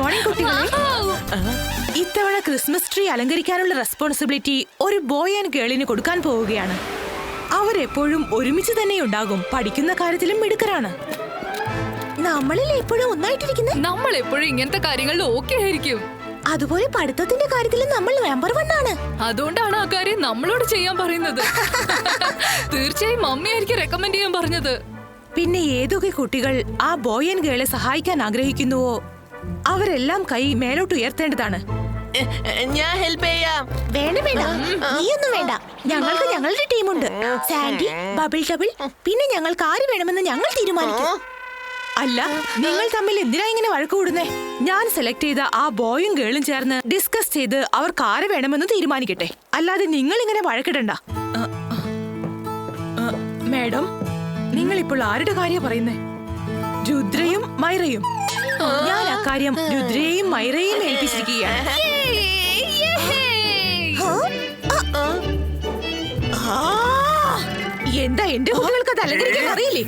Morning കുട്ടികളെ. ഇത്തവണ Christmas tree അലങ്കരിക്കാനുള്ള responsibility ഒരു ബോയ് ആൻഡ് ഗേളിന് കൊടുക്കാൻ പോവുകയാണ്. അവരെപ്പോഴും ഒരുമിച്ച് തന്നെ ഉണ്ടാകും. പഠിക്കുന്ന കാര്യത്തിലും മിടുക്കരാണ്. നമ്മളിൽ എപ്പോഴും ഒന്നായിട്ടിരിക്കുന്നത്. നമ്മൾ എപ്പോഴും ഇങ്ങനത്തെ കാര്യങ്ങളിൽ ഓക്കെ ആയിരിക്കും. അതുപോലെ പഠിത്തത്തിന്റെ കാര്യത്തിൽ നമ്മൾ നമ്പർ 1 ആണ്. അതുകൊണ്ടാണ് ആ കാര്യം നമ്മളോട് ചെയ്യാൻ പറയുന്നത്. തീർച്ചയായും മമ്മിയായിരിക്കും റെക്കമെൻഡ് ചെയ്യാൻ പറഞ്ഞത്. പിന്നെ ഏതൊക്കെ കുട്ടികൾ ആ ബോയ് ആൻഡ് ഗേളെ സഹായിക്കാൻ ആഗ്രഹിക്കുന്നുവോ അവരെല്ലാം കൈ മേലോട്ട് ഉയർത്തേണ്ടതാണ്. ഞാൻ ഹെൽപ്പ് ചെയ്യാം. വേണ്ട വേണ്ട, നീയൊന്നും വേണ്ട. ഞങ്ങൾക്ക് ഞങ്ങളുടെ ടീമുണ്ട്. സാൻഡി, ബബിൾ ടബിൾ, പിന്നെ ഞങ്ങൾക്ക് ആര് വേണമെന്ന് ഞങ്ങൾ തീരുമാനിക്കും. അല്ല, നിങ്ങൾ തമ്മിൽ എന്തിനാ ഇങ്ങനെ വഴക്ക് കൂടുന്നേ? ഞാൻ സെലക്ട് ചെയ്ത ആ ബോയും ഗേളും ചേർന്ന് ഡിസ്കസ് ചെയ്ത് അവർക്ക് ആരെ വേണമെന്ന് തീരുമാനിക്കട്ടെ. അല്ലാതെ നിങ്ങൾ ഇങ്ങനെ വഴക്കിടണ്ട. മാഡം, നിങ്ങൾ ഇപ്പോൾ ആരുടെ കാര്യം പറയുന്നേ? രുദ്രയും മൈറയും. ഞാൻ അക്കാര്യം രുദ്രയെയും മൈറയെയും ഏൽപ്പിച്ചിരിക്കുകയാണ്. എന്താ എന്റെ കുട്ടികൾക്ക് അത് അലങ്കരിക്കാൻ അറിയില്ലേ?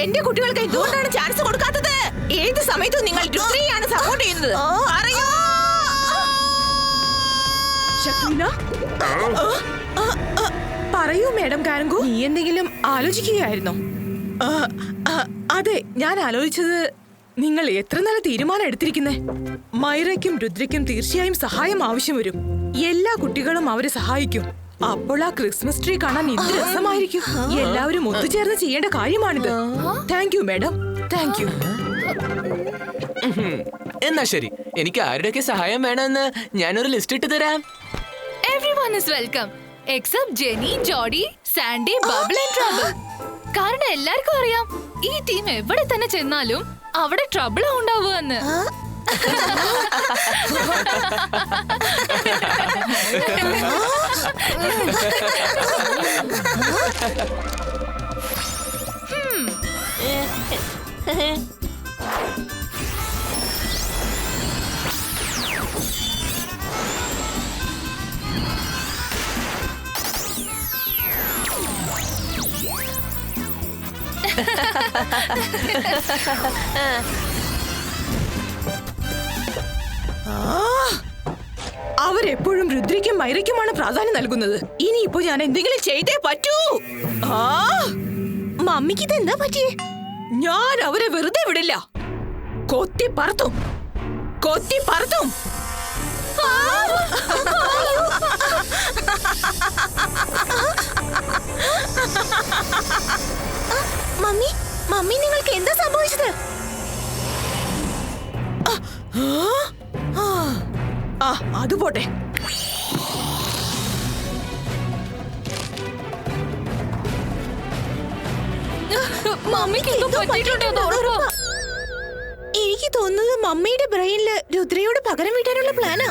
എന്റെ കുട്ടികൾക്ക് എന്തുകൊണ്ടാണ് ചാൻസ് കൊടുക്കാത്തത്? ഏത് സമയത്തും നിങ്ങൾ രുദ്രയെയാണ് സപ്പോർട്ട് ചെയ്യുന്നത്. അറിയോ? ശക്തിന, പറയൂ മാഡം കാരങ്കു, നീ എന്തെങ്കിലും ആലോചിക്കുകയായിരുന്നോ? അതെ, ഞാൻ ആലോചിച്ചത് നിങ്ങൾ എത്ര നല്ല തീരുമാനം എടുത്തിരിക്കുന്നേ. മൈറയ്ക്കും രുദ്രയ്ക്കും തീർച്ചയായും സഹായം ആവശ്യം വരും. എല്ലാ കുട്ടികളും അവരെ സഹായിക്കും. അപ്പോൾ ആ ക്രിസ്മസ് ട്രീ കാണാൻ എന്ത് രസമായിരിക്കും. എല്ലാവരും ഒത്തുചേർന്ന് ചെയ്യേണ്ട കാര്യമാണിത്. Thank you madam, thank you. എന്നാ ശരി, എനിക്ക് ആരുടെയൊക്കെ സഹായം വേണമെന്ന് ഞാനൊരു ലിസ്റ്റ് ഇട്ട് തരാം. Everyone is welcome except Jenny, Jody, Sandy, Bubble and Trouble. കാരണം എല്ലാവർക്കും അറിയാം ഈ ടീം എവിടെ തന്നെ ചെന്നാലും അവിടെ ട്രബിൾ ഉണ്ടാവുമെന്ന്. അവരെപ്പോഴും രുദ്രയ്ക്കും മൈറയ്ക്കുമാണ് പ്രാധാന്യം നൽകുന്നത്. ഇനിയിപ്പോ ഞാൻ എന്തെങ്കിലും ചെയ്തേ പറ്റൂ. മമ്മിക്ക് ഇത് എന്താ പറ്റിയേ? ഞാൻ അവരെ വെറുതെ വിടില്ല. കൊത്തി പറത്തും, കൊത്തി പറത്തും. മമ്മി, മമ്മി, നിങ്ങൾക്ക് എന്താ സംഭവിച്ചത്? അത് പോട്ടെ. മമ്മിക്ക് എന്തോ പറ്റിയിട്ടുണ്ടോ? എനിക്ക് തോന്നുന്നത് മമ്മിയുടെ ബ്രെയിനില് രുദ്രയോട് പകരം വീട്ടാനുള്ള പ്ലാനാ.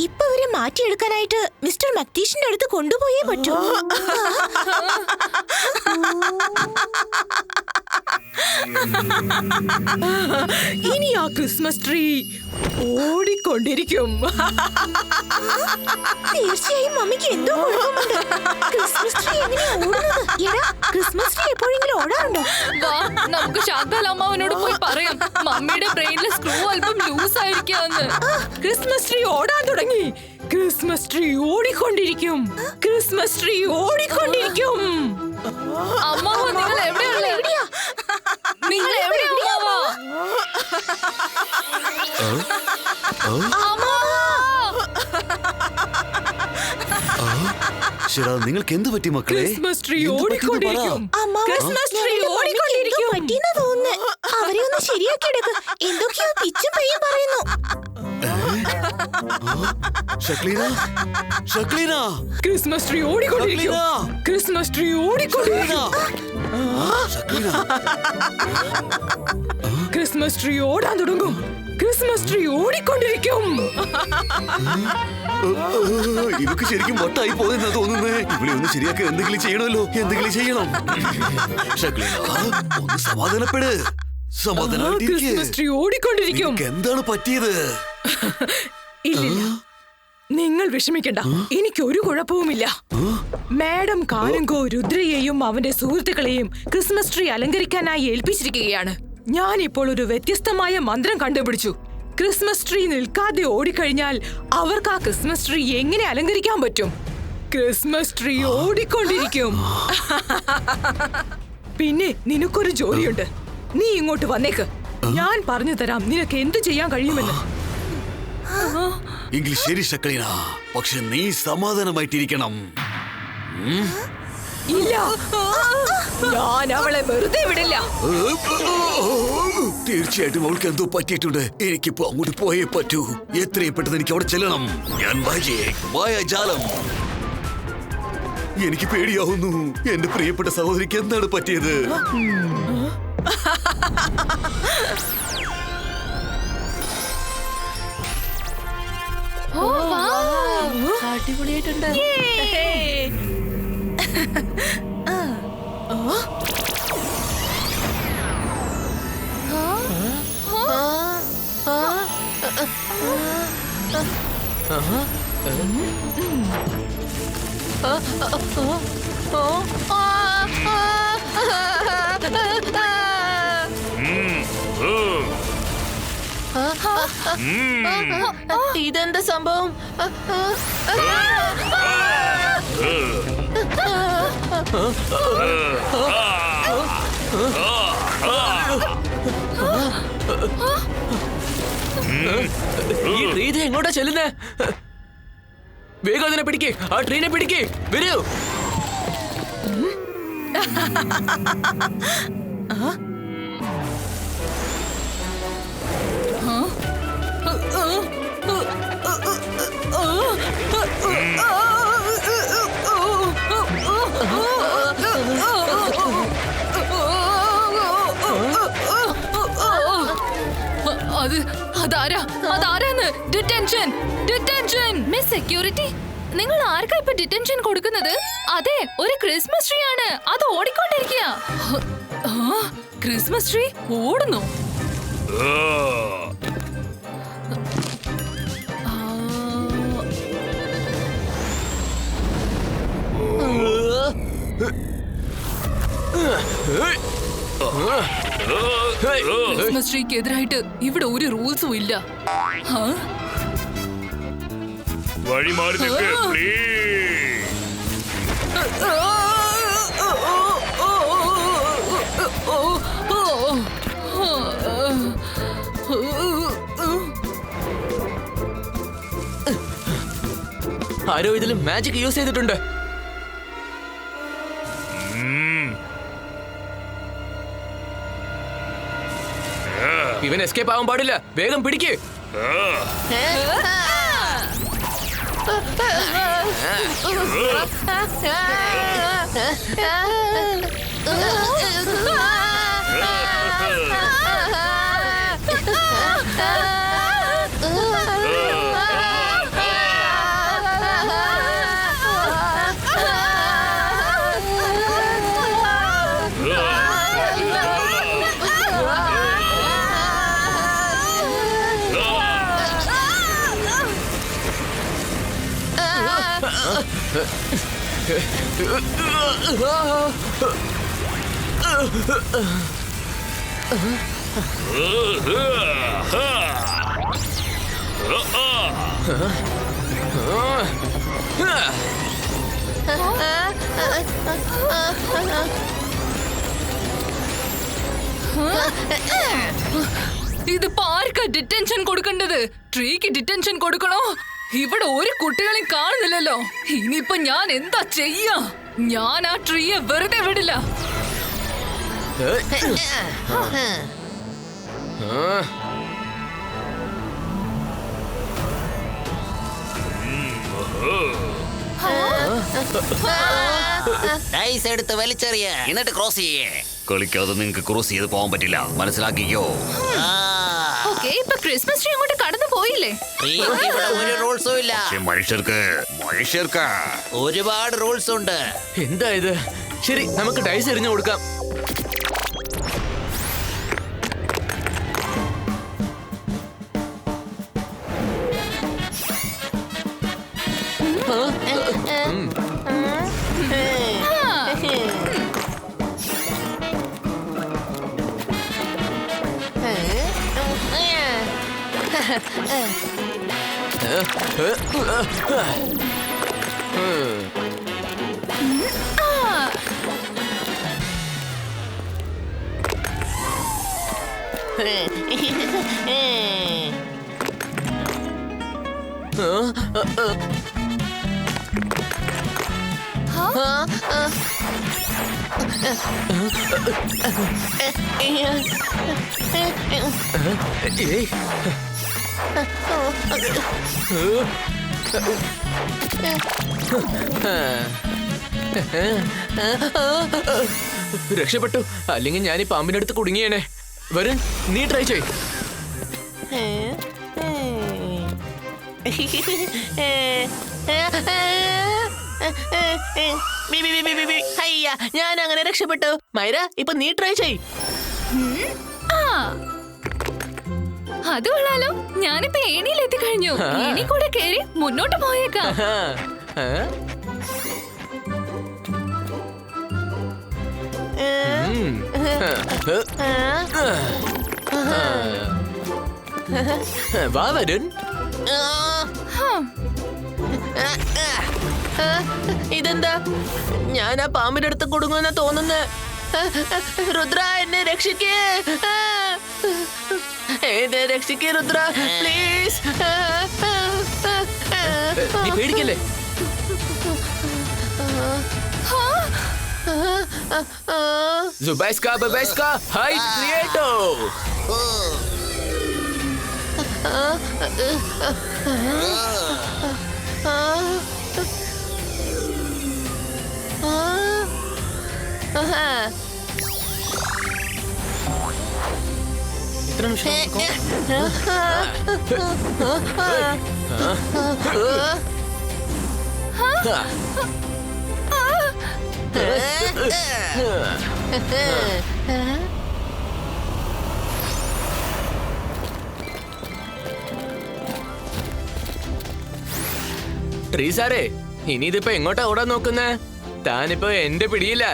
ഇപ്പൊ അവരെ മാറ്റിയെടുക്കാനായിട്ട് മിസ്റ്റർ മക്തീഷിന്റെ അടുത്ത് കൊണ്ടുപോയേ പറ്റൂ. ഇനി ആ ക്രിസ്മസ് ട്രീ ഓടിക്കൊണ്ടിരിക്കും. തീർച്ചയായും മമ്മിക്ക് എന്തോ കുഴപ്പമുണ്ട്. ക്രിസ്മസ് ട്രീ എങ്ങനെയാ ഓടുന്നത്? എടാ, ക്രിസ്മസ് ട്രീ എപ്പോഴെങ്കിലും ഓടാറുണ്ടോ? വാ, നമുക്ക് ശാന്താൽ അമ്മാവനോട് പോയി പറയാം മമ്മിയുടെ ബ്രെയിനിലെ സ്ക്രൂ അല്പം ലൂസ് ആയിരിക്കാന്ന്. ക്രിസ്മസ് ട്രീ ഓടാൻ തുടങ്ങി. ക്രിസ്മസ് ട്രീ ഓടിക്കൊണ്ടിരിക്കും. ക്രിസ്മസ് ട്രീ ഓടിക്കൊണ്ടിരിക്കും. അമ്മാവ, നിങ്ങൾ എവിടെയുള്ള? നിങ്ങൾ എവിടെയാ അമ്മാവാ? നിങ്ങൾക്ക് എന്ത് പറ്റി മക്കളെ? ക്രിസ്മസ് ട്രീ ഓടിക്കൊണ്ടിരിക്കും. ക്രിസ്മസ് ട്രീ ഓടിക്കൊണ്ടിരിക്കും. പറ്റിയെന്നാ തോന്നുന്നു. അവരെ ഒന്ന് ശരിയാക്കി എടുക്ക്. എന്തൊക്കെയോ പിച്ചും പെയ്യും പറയുന്നു. ക്രിസ്മസ് ട്രീ ഓടിക്കൊണ്ടിരിക്കും. ക്രിസ്മസ് ട്രീ ഓടിക്കൊണ്ടിരിക്കും. ക്രിസ്മസ് ട്രീ ഓടാൻ തുടങ്ങും. ക്രിസ്മസ് ട്രീ ഓടിക്കൊണ്ടിരിക്കും. ഇവക്ക് ശരിക്കും വട്ടായി പോയെന്നാ തോന്നുന്നേ. ഇവിടെ ഒന്ന് ശരിയാക്കാൻ എന്തെങ്കിലും ചെയ്യണമല്ലോ. എന്തെങ്കിലും ചെയ്യണം. ഒന്ന് സമാധാനപ്പെട്. Christmas tree ഓടിക്കൊണ്ടിരിക്കും. എന്താണ് പറ്റിയത്? ഇല്ല, നിങ്ങൾ വിഷമിക്കണ്ട, എനിക്കൊരു കുഴപ്പവുമില്ല. മാഡം കാനുങ്കോ രുദ്രയെയും അവന്റെ സുഹൃത്തുക്കളെയും ക്രിസ്മസ് ട്രീ അലങ്കരിക്കാനായി ഏൽപ്പിച്ചിരിക്കുകയാണ്. ഞാൻ ഇപ്പോൾ ഒരു വ്യത്യസ്തമായ മന്ത്രം കണ്ടുപിടിച്ചു. ക്രിസ്മസ് ട്രീ നിൽക്കാതെ ഓടിക്കഴിഞ്ഞാൽ അവർക്ക് ആ ക്രിസ്മസ് ട്രീ എങ്ങനെ അലങ്കരിക്കാൻ പറ്റും? ക്രിസ്മസ് ട്രീ ഓടിക്കൊണ്ടിരിക്കും. പിന്നെ നിനക്കൊരു ജോലിയുണ്ട്. നീ ഇങ്ങോട്ട് വന്നേക്ക്. ഞാൻ പറഞ്ഞു തരാം നിനക്ക് എന്ത് ചെയ്യാൻ കഴിയുമെന്ന്. എങ്കിൽ ശരി ശക്ലീന, പക്ഷെ നീ സമാധാനമായിട്ടിരിക്കണം. ഇല്ല, ഞാൻ അവളെ വെറുതെ വിടില്ല. തീർച്ചയായിട്ടും അവൾക്ക് എന്തോ പറ്റിയിട്ടുണ്ട്. എനിക്കിപ്പോ അങ്ങോട്ട് പോയേ പറ്റൂ. എത്രയും പെട്ടെന്ന് എനിക്ക് അവിടെ ചെല്ലണം. ഞാൻ മായാജാലം. എനിക്ക് പേടിയാവുന്നു. എന്റെ പ്രിയപ്പെട്ട സഹോദരിക്ക് എന്താണ് പറ്റിയത്? അടിപൊളിയായിട്ടുണ്ട്. ഇതെന്താ സംഭവം? ഈ ട്രീ എങ്ങോട്ടാ ചെല്ലുന്നേ? വേഗം അതിനെ പിടിക്കേ, ആ ട്രീനെ പിടിക്കേ, വരൂ. അതാരാന്ന്? Detention, detention. മിസ് സെക്യൂരിറ്റി, നിങ്ങൾ ആർക്കാ ഇപ്പൊ ഡിറ്റൻഷൻ കൊടുക്കുന്നത്? അതെ, ഒരു ക്രിസ്മസ് ട്രീ ആണ്. അത് ഓടിക്കൊണ്ടിരിക്കുക. ക്രിസ്മസ് ട്രീ ഓടുന്നു. ക്രിസ്മസ് ട്രീക്ക് എതിരായിട്ട് ഇവിടെ ഒരു റൂൾസും ഇല്ല. വഴിമാറി നിൽക്ക്, പ്ലീസ്. ആരോ ഇതിൽ മാജിക് യൂസ് ചെയ്തിട്ടുണ്ട്. ഇവൻ എസ്കേപ്പ് ആവാൻ പാടില്ല. വേഗം പിടിക്ക്. ഇതിപ്പോ ആർക്കാ ഡിറ്റൻഷൻ കൊടുക്കേണ്ടത്? ട്രീക്ക് ഡിറ്റൻഷൻ കൊടുക്കണോ? ഇവിടെ ഒരു കുട്ടികളെയും കാണുന്നില്ലല്ലോ. ഇനിയിപ്പോ ഞാൻ എന്താ ചെയ്യാ? ഞാൻ ആ ട്രീയെ വെറുതെ വിടില്ല. ഡൈസ് എടുത്ത് വലിച്ചെറിയ, എന്നിട്ട് ക്രോസ് ചെയ്യേ. കളിക്കാതെ നിങ്ങൾക്ക് ക്രോസ് ചെയ്ത് പോകാൻ പറ്റില്ല, മനസ്സിലാക്കിക്കോ. ഓക്കേ, ഇപ്പൊ ക്രിസ്മസ് ട്രീ അങ്ങോട്ട് കടന്നു പോയില്ലേ? ഇവിടെ ഒരു റൂൾസും ഇല്ല. മനുഷ്യർക്ക് ഒരുപാട് റൂൾസ് ഉണ്ട്. എന്താ ഇത്? ശരി, നമുക്ക് ഡൈസ് എറിഞ്ഞു കൊടുക്കാം. ഏയ്. രക്ഷപ്പെട്ടു. അല്ലെങ്കിൽ ഞാൻ ഈ പാമ്പിന്റെ അടുത്ത് കുടുങ്ങിയേനെ. വരുൺ, നീ ട്രൈ ചെയ്. ഞാൻ അങ്ങനെ രക്ഷപ്പെട്ടു. മൈര, ഇപ്പൊ നീ ട്രൈ ചെയ്. ആ അത് കൊള്ളാലോ. ഞാനിപ്പോ ഏണിയിൽ എത്തിക്കഴിഞ്ഞു. ഏണി കൂടെ കേറി മുന്നോട്ട് പോയേക്കാം. വാ വരുൺ. ഇതെന്താ? ഞാൻ ആ പാമ്പിന്റെ അടുത്ത് കൊടുങ്ങുന്ന തോന്നുന്നു. രുദ്ര, എന്നെ രക്ഷിക്കേ. എന്നെ രക്ഷിക്കേ രുദ്ര, പ്ലീസ്. നീ പേടിക്കല്ലേ? Zubajska, babajska, hide creator. ഇത്ര നിമിഷം ട്രീ സാറേ, ഇനി ഇതിപ്പോ എങ്ങോട്ടാ ഓടാൻ നോക്കുന്നേ? താനിപ്പോ എന്റെ പിടിയില്ല.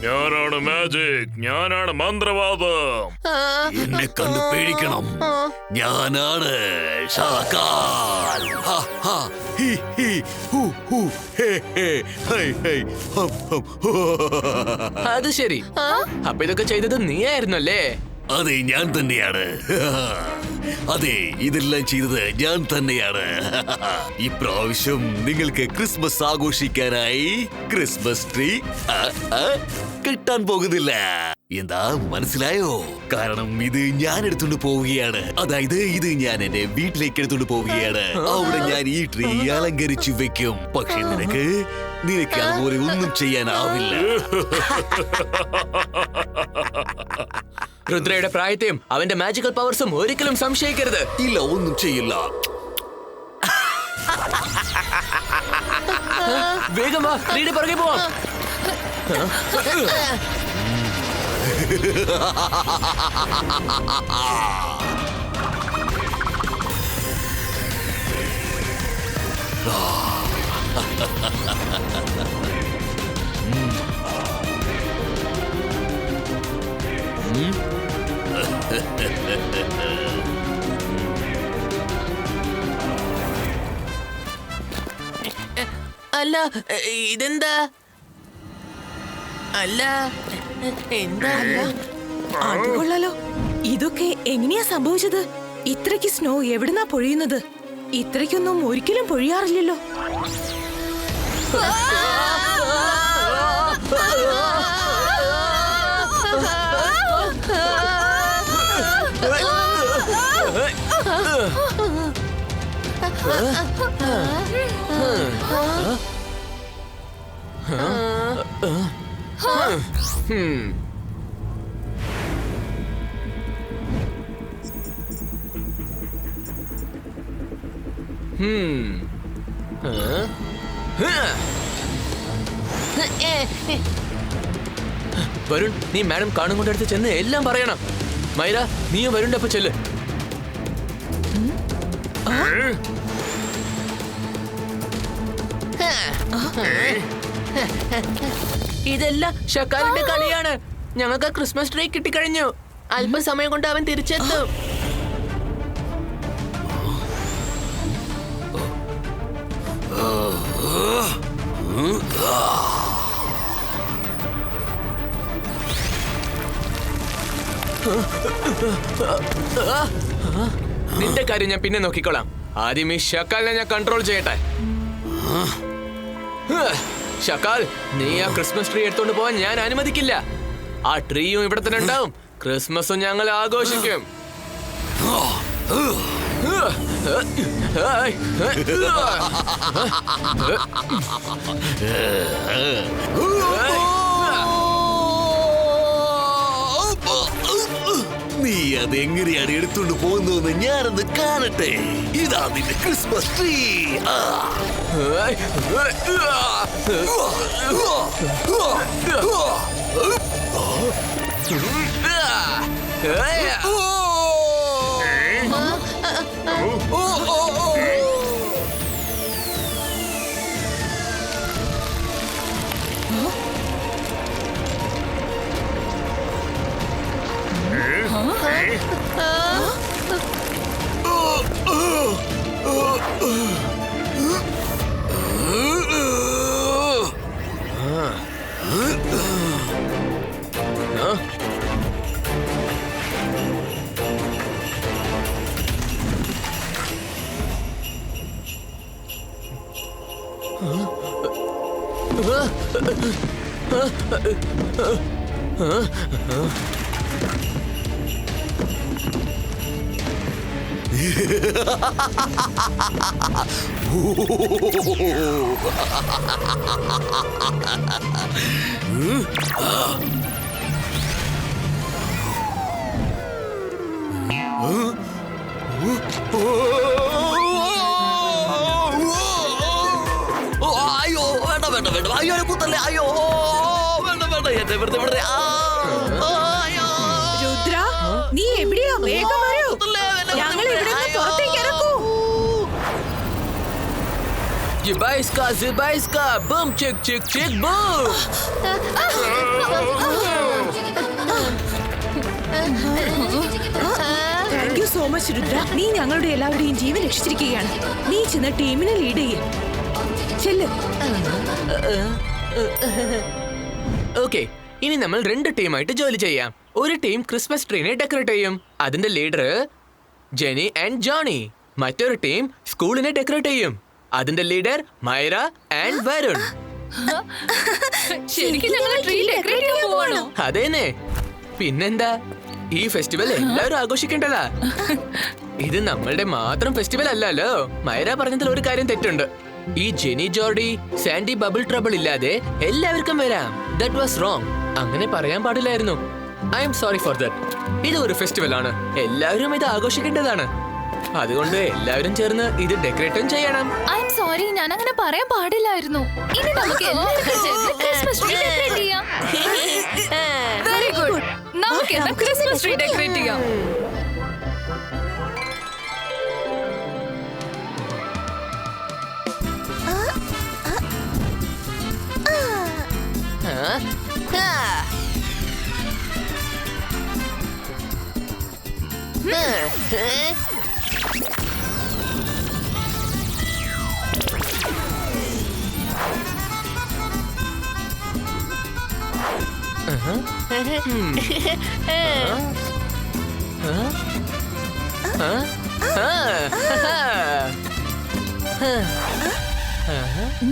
ഞാനാണ് മാജിക്, ഞാനാണ് മന്ത്രവാദം. എന്നെ കണ്ടു പേടിക്കണം. ഞാനാണ് ഷാക്കാൽ. ഹ, ഹ, ഹി, ഹി, ഹു, ഹു, ഹേ, ഹേ, ഹൈ, ഹൈ, ഹം, ഹം, ഹോ. അത് ശരി. അപ്പൊ ഇതൊക്കെ ചെയ്തത് നീയായിരുന്നല്ലേ? അതെ, ഞാൻ തന്നെയാണ്. അതെ, ഇതെല്ലാം ചെയ്തത് ഞാൻ തന്നെയാണ്. ഇപ്രാവശ്യം നിങ്ങൾക്ക് ക്രിസ്മസ് ആഘോഷിക്കാനായി ക്രിസ്മസ് ട്രീ കിട്ടാൻ പോകുന്നില്ല. എന്താ, മനസ്സിലായോ? കാരണം ഇത് ഞാൻ എടുത്തോണ്ട് പോവുകയാണ്. അതായത് ഇത് ഞാൻ എന്റെ വീട്ടിലേക്ക് എടുത്തോണ്ട് പോവുകയാണ്. അവിടെ ഞാൻ ഈ ട്രീ അലങ്കരിച്ചു വെക്കും. പക്ഷെ നിനക്ക് അതുപോലെ ഒന്നും ചെയ്യാനാവില്ല. രുദ്രയുടെ പ്രായത്തെയും അവന്റെ മാജിക്കൽ പവർസും ഒരിക്കലും സംശയിക്കരുത്. ഇല്ല, ഒന്നും ചെയ്യില്ല. വേഗം വാ, ട്രീയുടെ പുറകെ പോവാം. അല്ല, ഇതെന്താ? അല്ല, എന്താ? അത് കൊള്ളാലോ. ഇതൊക്കെ എങ്ങനെയാ സംഭവിച്ചത്? ഇത്രയ്ക്ക് സ്നോ എവിടുന്നാ പൊഴിയുന്നത്? ഇത്രയ്ക്കൊന്നും ഒരിക്കലും പൊഴിയാറില്ലല്ലോ. വരുൺ, നീ മാഡം കാണും കൊണ്ടടുത്ത് ചെന്ന് എല്ലാം പറയണം. മൈര, നീയും വരുണിന്റെ ഒപ്പം ചെല്ല്. ഇതെല്ലാം ഷക്കാലിന്റെ കളിയാണ്. ഞങ്ങൾക്ക് ക്രിസ്മസ് ട്രീ കിട്ടിക്കഴിഞ്ഞു. അല്പസമയം കൊണ്ട് അവൻ തിരിച്ചെത്തും. നിന്റെ കാര്യം ഞാൻ പിന്നെ നോക്കിക്കോളാം. ആദ്യം ഈ ഷക്കാലിനെ ഞാൻ കൺട്രോൾ ചെയ്യട്ടെ. ഷക്കാൽ, നീ ആ ക്രിസ്മസ് ട്രീ എടുത്തോണ്ട് പോവാൻ ഞാൻ അനുവദിക്കില്ല. ആ ട്രീയും ഇവിടെ തന്നെ ഉണ്ടാവും. ക്രിസ്മസും ഞങ്ങൾ ആഘോഷിക്കും. നീ അതെങ്ങനെയാണ് എടുത്തോണ്ട് പോകുന്നതെന്ന് ഞാനൊന്ന് കാണട്ടെ. ഇതാ നിന്റെ ക്രിസ്മസ് ട്രീ. അയ്യോ, വേണ്ട വേണ്ട വേണ്ട. അയ്യോ, കുത്തല്ലേ. അയ്യോ, വേണ്ട വേണ്ട. എന്നെ വെറുതെ വിടരെ. രുദ്ര, നീ എവിടെയാ? വേഗം വരൂ. ഞങ്ങൾ ഇവിടെ പുറത്തേക്ക് ഇറക്കൂ. Zibaiska, Zibaiska, boom, chick, chick, chick, boom. Thank you so much Rudra. നീ ഞങ്ങളുടെ എല്ലാവരുടെയും ജീവൻ രക്ഷിച്ചിരിക്കുകയാണ്. നീ ചെന്ന് ടീമിനെ ലീഡ് ചെയ്യും. ചെല്ല്. ഓക്കെ, ഇനി നമ്മൾ 2 ടീമായിട്ട് ജോലി ചെയ്യാം. ഒരു ടീം ക്രിസ്മസ് ട്രീനെ ഡെക്കറേറ്റ് ചെയ്യും. അതിന്റെ ലീഡർ ജെനി ആൻഡ് ജോണി. മറ്റൊരു ടീം സ്കൂളിനെ ഡെക്കറേറ്റ് ചെയ്യും. അതിന്റെ ലീഡർ മൈറ ആൻഡ് വരുൺ. ശരിക്കും ഞങ്ങൾ ട്രീ ഡെക്കറേറ്റ് ചെയ്യാൻ പോവാണോ? അതേനെ, പിന്നെന്താ? ഈ ഫെസ്റ്റിവൽ എല്ലാവരും ആഘോഷിക്കേണ്ടതാ. ഇത് നമ്മളുടെ മാത്രം ഫെസ്റ്റിവൽ അല്ലല്ലോ. മൈറ പറഞ്ഞതിൽ ഒരു കാര്യം തെറ്റുണ്ട്. ഈ Jenny, Jordy, Sandy, bubble trouble ഇല്ലാതെ എല്ലാവർക്കും വരാം. That was wrong. അങ്ങനെ പറയാൻ പാടില്ലായിരുന്നു. I am sorry for that. ഇത് ഒരു ഫെസ്റ്റിവൽ ആണ്. എല്ലാവരും ഇത് ആഘോഷിക്കേണ്ടതാണ്. അതുകൊണ്ട് എല്ലാവരും ചേർന്ന് ഇത് ഡെക്കറേറ്റും ചെയ്യണം. ഐ എം സോറി, ഞാൻ അങ്ങനെ പറയാൻ പാടില്ലായിരുന്നു. ഇനി നമുക്ക് എല്ലാവർക്കും ചേർന്ന് ക്രിസ്മസ് ട്രീ ഡെക്കറേറ്റ് ചെയ്യാം. Very good. നമുക്ക് എന്നാ ക്രിസ്മസ് ട്രീ ഡെക്കറേറ്റ് ചെയ്യാം.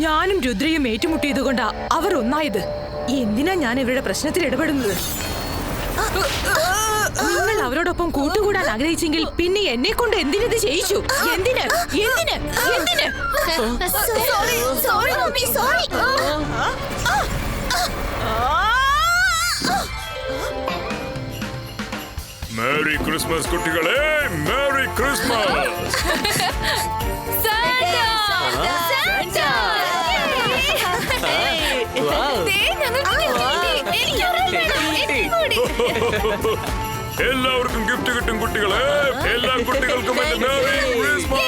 ഞാനും രുദ്രയും ഏറ്റുമുട്ടിയത് കൊണ്ടാ അവർ ഒന്നായത്. എന്തിനാ ഞാൻ ഇവരുടെ പ്രശ്നത്തിൽ ഇടപെടുന്നത്? നിങ്ങൾ അവരോടൊപ്പം കൂട്ടുകൂടാൻ ആഗ്രഹിച്ചെങ്കിൽ പിന്നെ എന്നെ കൊണ്ട് എന്തിനത് ചെയ്യിച്ചു? എന്തിന് എന്തിന് എന്തിന്? മേരി ക്രിസ്മസ് കുട്ടികളെ, മേരി ക്രിസ്മസ്. എല്ലാവർക്കും ഗിഫ്റ്റ് കിട്ടും കുട്ടികളെ. എല്ലാ കുട്ടികൾക്കും എന്റെ മേരി ക്രിസ്മസ്.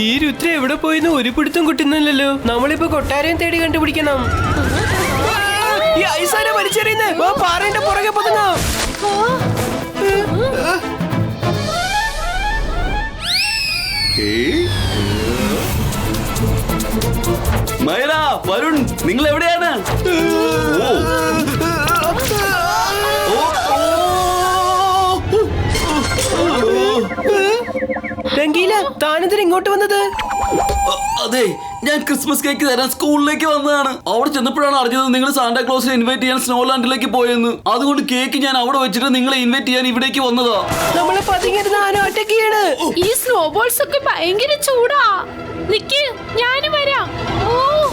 ഈ രുദ്ര എവിടെ പോയിന്ന് ഒരു പിടുത്തം കിട്ടുന്നില്ലല്ലോ. നമ്മളിപ്പോ കൊട്ടാരം തേടി കണ്ടുപിടിക്കണം. ഈ ഐസാനെ വലിച്ചെറിയുന്നേ, പാറയുടെ പുറകെ പതുങ്ങാം. മൈറ, വരുൺ, നിങ്ങൾ എവിടെയാണ്? രംഗീല, താനെന്തിനാ ഇങ്ങോട്ട് വന്നത്? അതെ, ഞാൻ ക്രിസ്മസ് കേക്ക് തരാൻ സ്കൂളിലേക്ക് വന്നതാണ്. അവിടെ ചെന്നപ്പോഴാണ് അറിഞ്ഞത് നിങ്ങൾ സാന്റാക്ലോസിനെ ഇൻവൈറ്റ് ചെയ്യാൻ സ്നോലാൻഡിലേക്ക് പോയെന്ന്. അതുകൊണ്ട് കേക്ക് ഞാൻ അവിടെ വെച്ചിട്ട് നിങ്ങളെ ഇൻവൈറ്റ് ചെയ്യാൻ ഇവിടേക്ക് വന്നതാ. നമ്മളെ പതിങ്ങിരുന്ന ആനോട്ടൊക്കെയാണ്. ഈ സ്നോബോൾസ് ഒക്കെ ഭയങ്കര ചൂടാ. നിക്ക്, ഞാനും വരാം.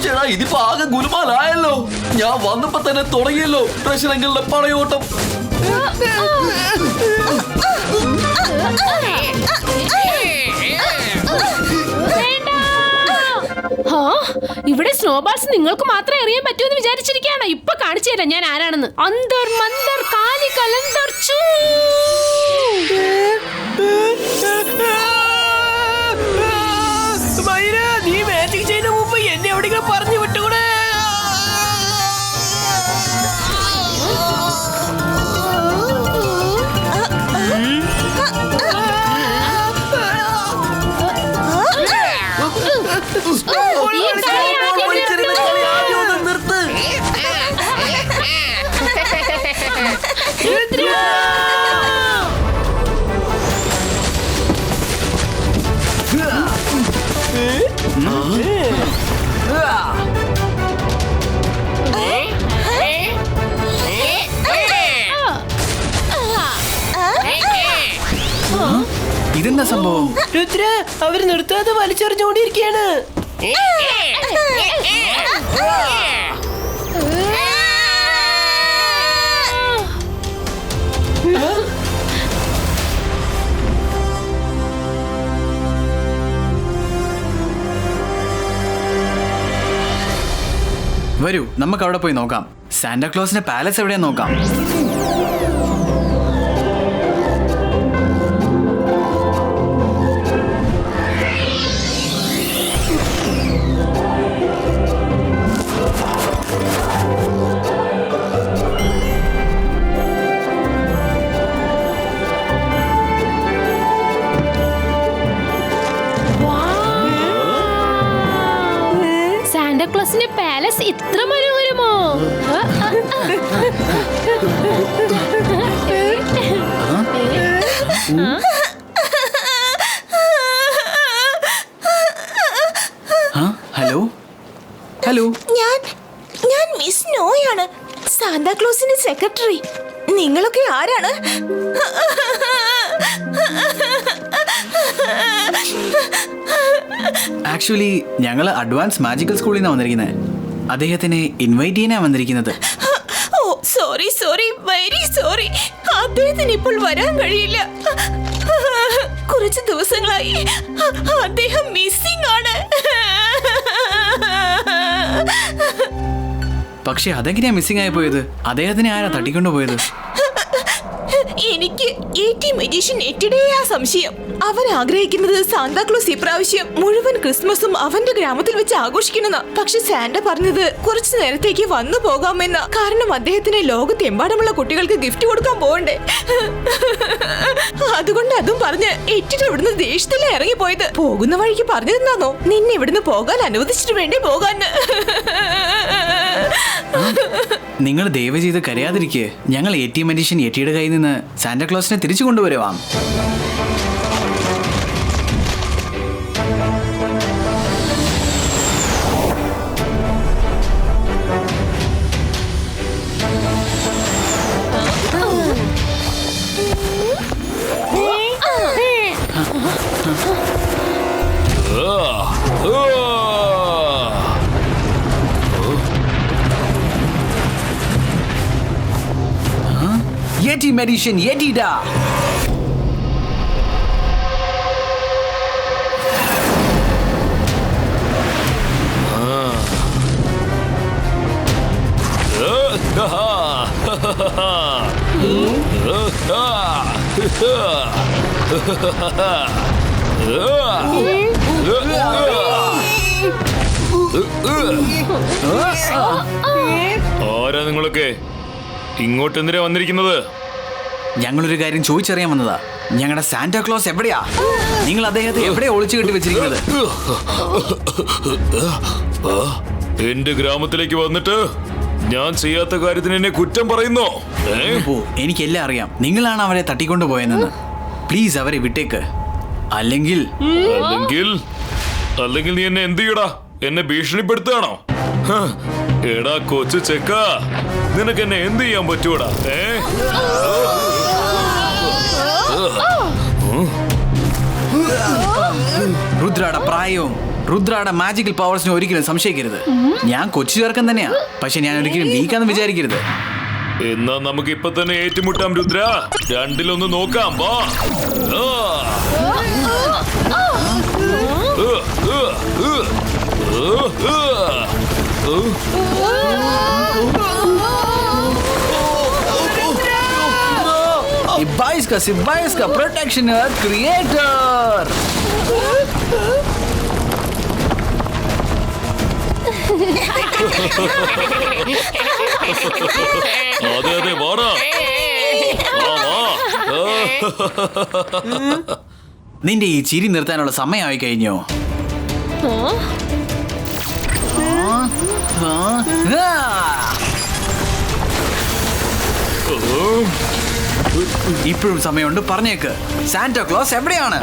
ചേട്ടാ, ഇതിപ്പോ ആകെ ഗുലുമാലായല്ലോ. ഞാൻ വന്നപ്പോ തന്നെ തുടങ്ങിയല്ലോ പ്രശ്നങ്ങളുടെ പടയോട്ടം. ഇവിടെ സ്നോബാൾസ് നിങ്ങൾക്ക് മാത്രമേ അറിയാൻ പറ്റൂന്ന് വിചാരിച്ചിരിക്കുകയാണ്. ഇപ്പൊ കാണിച്ചു തരാം ഞാൻ ആരാണെന്ന്. അന്തർ മന്തർ കാലി കലന്തർ ചൂ. മൈര, നീ മാജിക് ചെയ്യുന്ന മുമ്പ് എന്നെ എവിടെയെങ്കിലും പറഞ്ഞു വിട്ടുകൂടെ? ഇതെന്താ സംഭവം? രുദ്ര, അവര് നിർത്താതെ വലിച്ചെറിഞ്ഞുകൊണ്ടിരിക്കുകയാണ്. വരൂ, നമുക്ക് അവിടെ പോയി നോക്കാം. സാന്റാക്ലോസിന്റെ പാലസ് എവിടെയാ നോക്കാം. സാന്റാക്ലോസിന്റെ പാലസ് ഇത്ര മനോഹരമോ? ഹലോ ഹലോ, ഞാൻ മിസ് നോയാണ്, സാന്താക്ലോസിന്റെ സെക്രട്ടറി. നിങ്ങളൊക്കെ ആരാണ്? ആക്ച്വലി ഞങ്ങൾ അഡ്വാൻസ് മാജിക്കൽ സ്കൂളിൽ നിന്നാണ് വന്നിരിക്കുന്നത്. അദ്ദേഹത്തിനെ ഇൻവൈറ്റ് ചെയ്യാനാണ് വന്നിരിക്കുന്നത്. ഓ, സോറി സോറി, വെരി സോറി. അദ്ദേഹത്തിന് ഇപ്പോൾ വരാൻ കഴിയില്ല. കുറച്ച് ദിവസങ്ങളായി അദ്ദേഹം മിസ്സിംഗ് ആണ്. പക്ഷെ അതെങ്ങനെയാ മിസ്സിംഗ് ആയി പോയത്? അദ്ദേഹത്തിനെ ആരാ തട്ടിക്കൊണ്ടുപോയത്? എനിക്ക് മജീഷ്യൻ എറ്റിയുടെയാ സംശയം. അവൻ ആഗ്രഹിക്കുന്നത് സാന്താക്ലോസ് ഇപ്രാവശ്യം മുഴുവൻ ക്രിസ്മസും അവന്റെ ഗ്രാമത്തിൽ വെച്ച് ആഘോഷിക്കണമെന്ന. പക്ഷെ സാന്റ പറഞ്ഞത് കുറച്ചു നേരത്തേക്ക് വന്നു പോകാമെന്ന. കാരണം അദ്ദേഹത്തിന് ലോകത്തെമ്പാടുമുള്ള കുട്ടികൾക്ക് ഗിഫ്റ്റ് കൊടുക്കാൻ പോകണ്ടേ. അതുകൊണ്ട് അതും പറഞ്ഞ് എറ്റിട്ട് ഇവിടുന്ന് ദേഷ്യത്തിലെ ഇറങ്ങിപ്പോയത്. പോകുന്ന വഴിക്ക് പറഞ്ഞതെന്നാണോ നിന്നെ ഇവിടുന്ന് പോകാൻ അനുവദിച്ചിട്ട് വേണ്ടേ പോകാന്ന്. നിങ്ങൾ ദയവ് ചെയ്ത് കരയാതിരിക്കുക. ഞങ്ങൾ ATM മജീഷ്യൻ എറ്റിയുടെ കയ്യിൽ നിന്ന് സാന്റാക്ലോസിനെ തിരിച്ചു കൊണ്ടുവരുവാം. ATM magician എറ്റിഡ. ആരാ നിങ്ങളൊക്കെ ഇങ്ങോട്ട് എന്തിനാ വന്നിരിക്കുന്നത്? ഞങ്ങളൊരു കാര്യം ചോദിച്ചറിയാൻ വന്നതാ. ഞങ്ങളുടെ സാന്റാക്ലോസ് എവിടെയാ? നിങ്ങൾ അദ്ദേഹത്തെ എവിടെയാ ഒളിച്ചു കെട്ടി വെച്ചിരിക്കുന്നത്? എന്റെ ഗ്രാമത്തിലേക്ക് വന്നിട്ട് ഞാൻ ചെയ്യാത്ത കാര്യത്തിന് എന്നെ കുറ്റം പറയുന്നോ? എനിക്കെല്ലാം അറിയാം. നിങ്ങളാണ് അവരെ തട്ടിക്കൊണ്ടു പോയെന്ന്. പ്ലീസ് അവരെ വിട്ടേക്ക്. അല്ലെങ്കിൽ നീ എന്നെ എന്ത് ചെയ്യടാ? എന്നെ ഭീഷണിപ്പെടുത്തുകയാണോ? എടാ കൊച്ചു ചെക്ക, നിനക്ക് എന്നെ എന്ത് ചെയ്യാൻ പറ്റൂടാ? രുദ്രയുടെ പ്രായവും രുദ്രയുടെ മാജിക്കൽ പവേഴ്സിനെ ഒരിക്കലും സംശയിക്കരുത്. ഞാൻ കൊച്ചു ചേർക്കൻ തന്നെയാ, പക്ഷെ ഞാൻ ഒരിക്കലും വീക്കാന്ന് വിചാരിക്കരുത്. എന്നാ നമുക്ക് ഇപ്പൊ തന്നെ ഏറ്റുമുട്ടാം രുദ്ര. രണ്ടിലൊന്ന് നോക്കാം. വാ. Сибайска Protection Creator. അതെ വാടാ. നിന്റെ ഈ ചിരി നിർത്താനുള്ള സമയമായി കഴിഞ്ഞോ? ഇപ്പോഴും സമയമുണ്ട്, പറഞ്ഞേക്ക്. സാന്റാക്ലോസ് എവിടെയാണ്?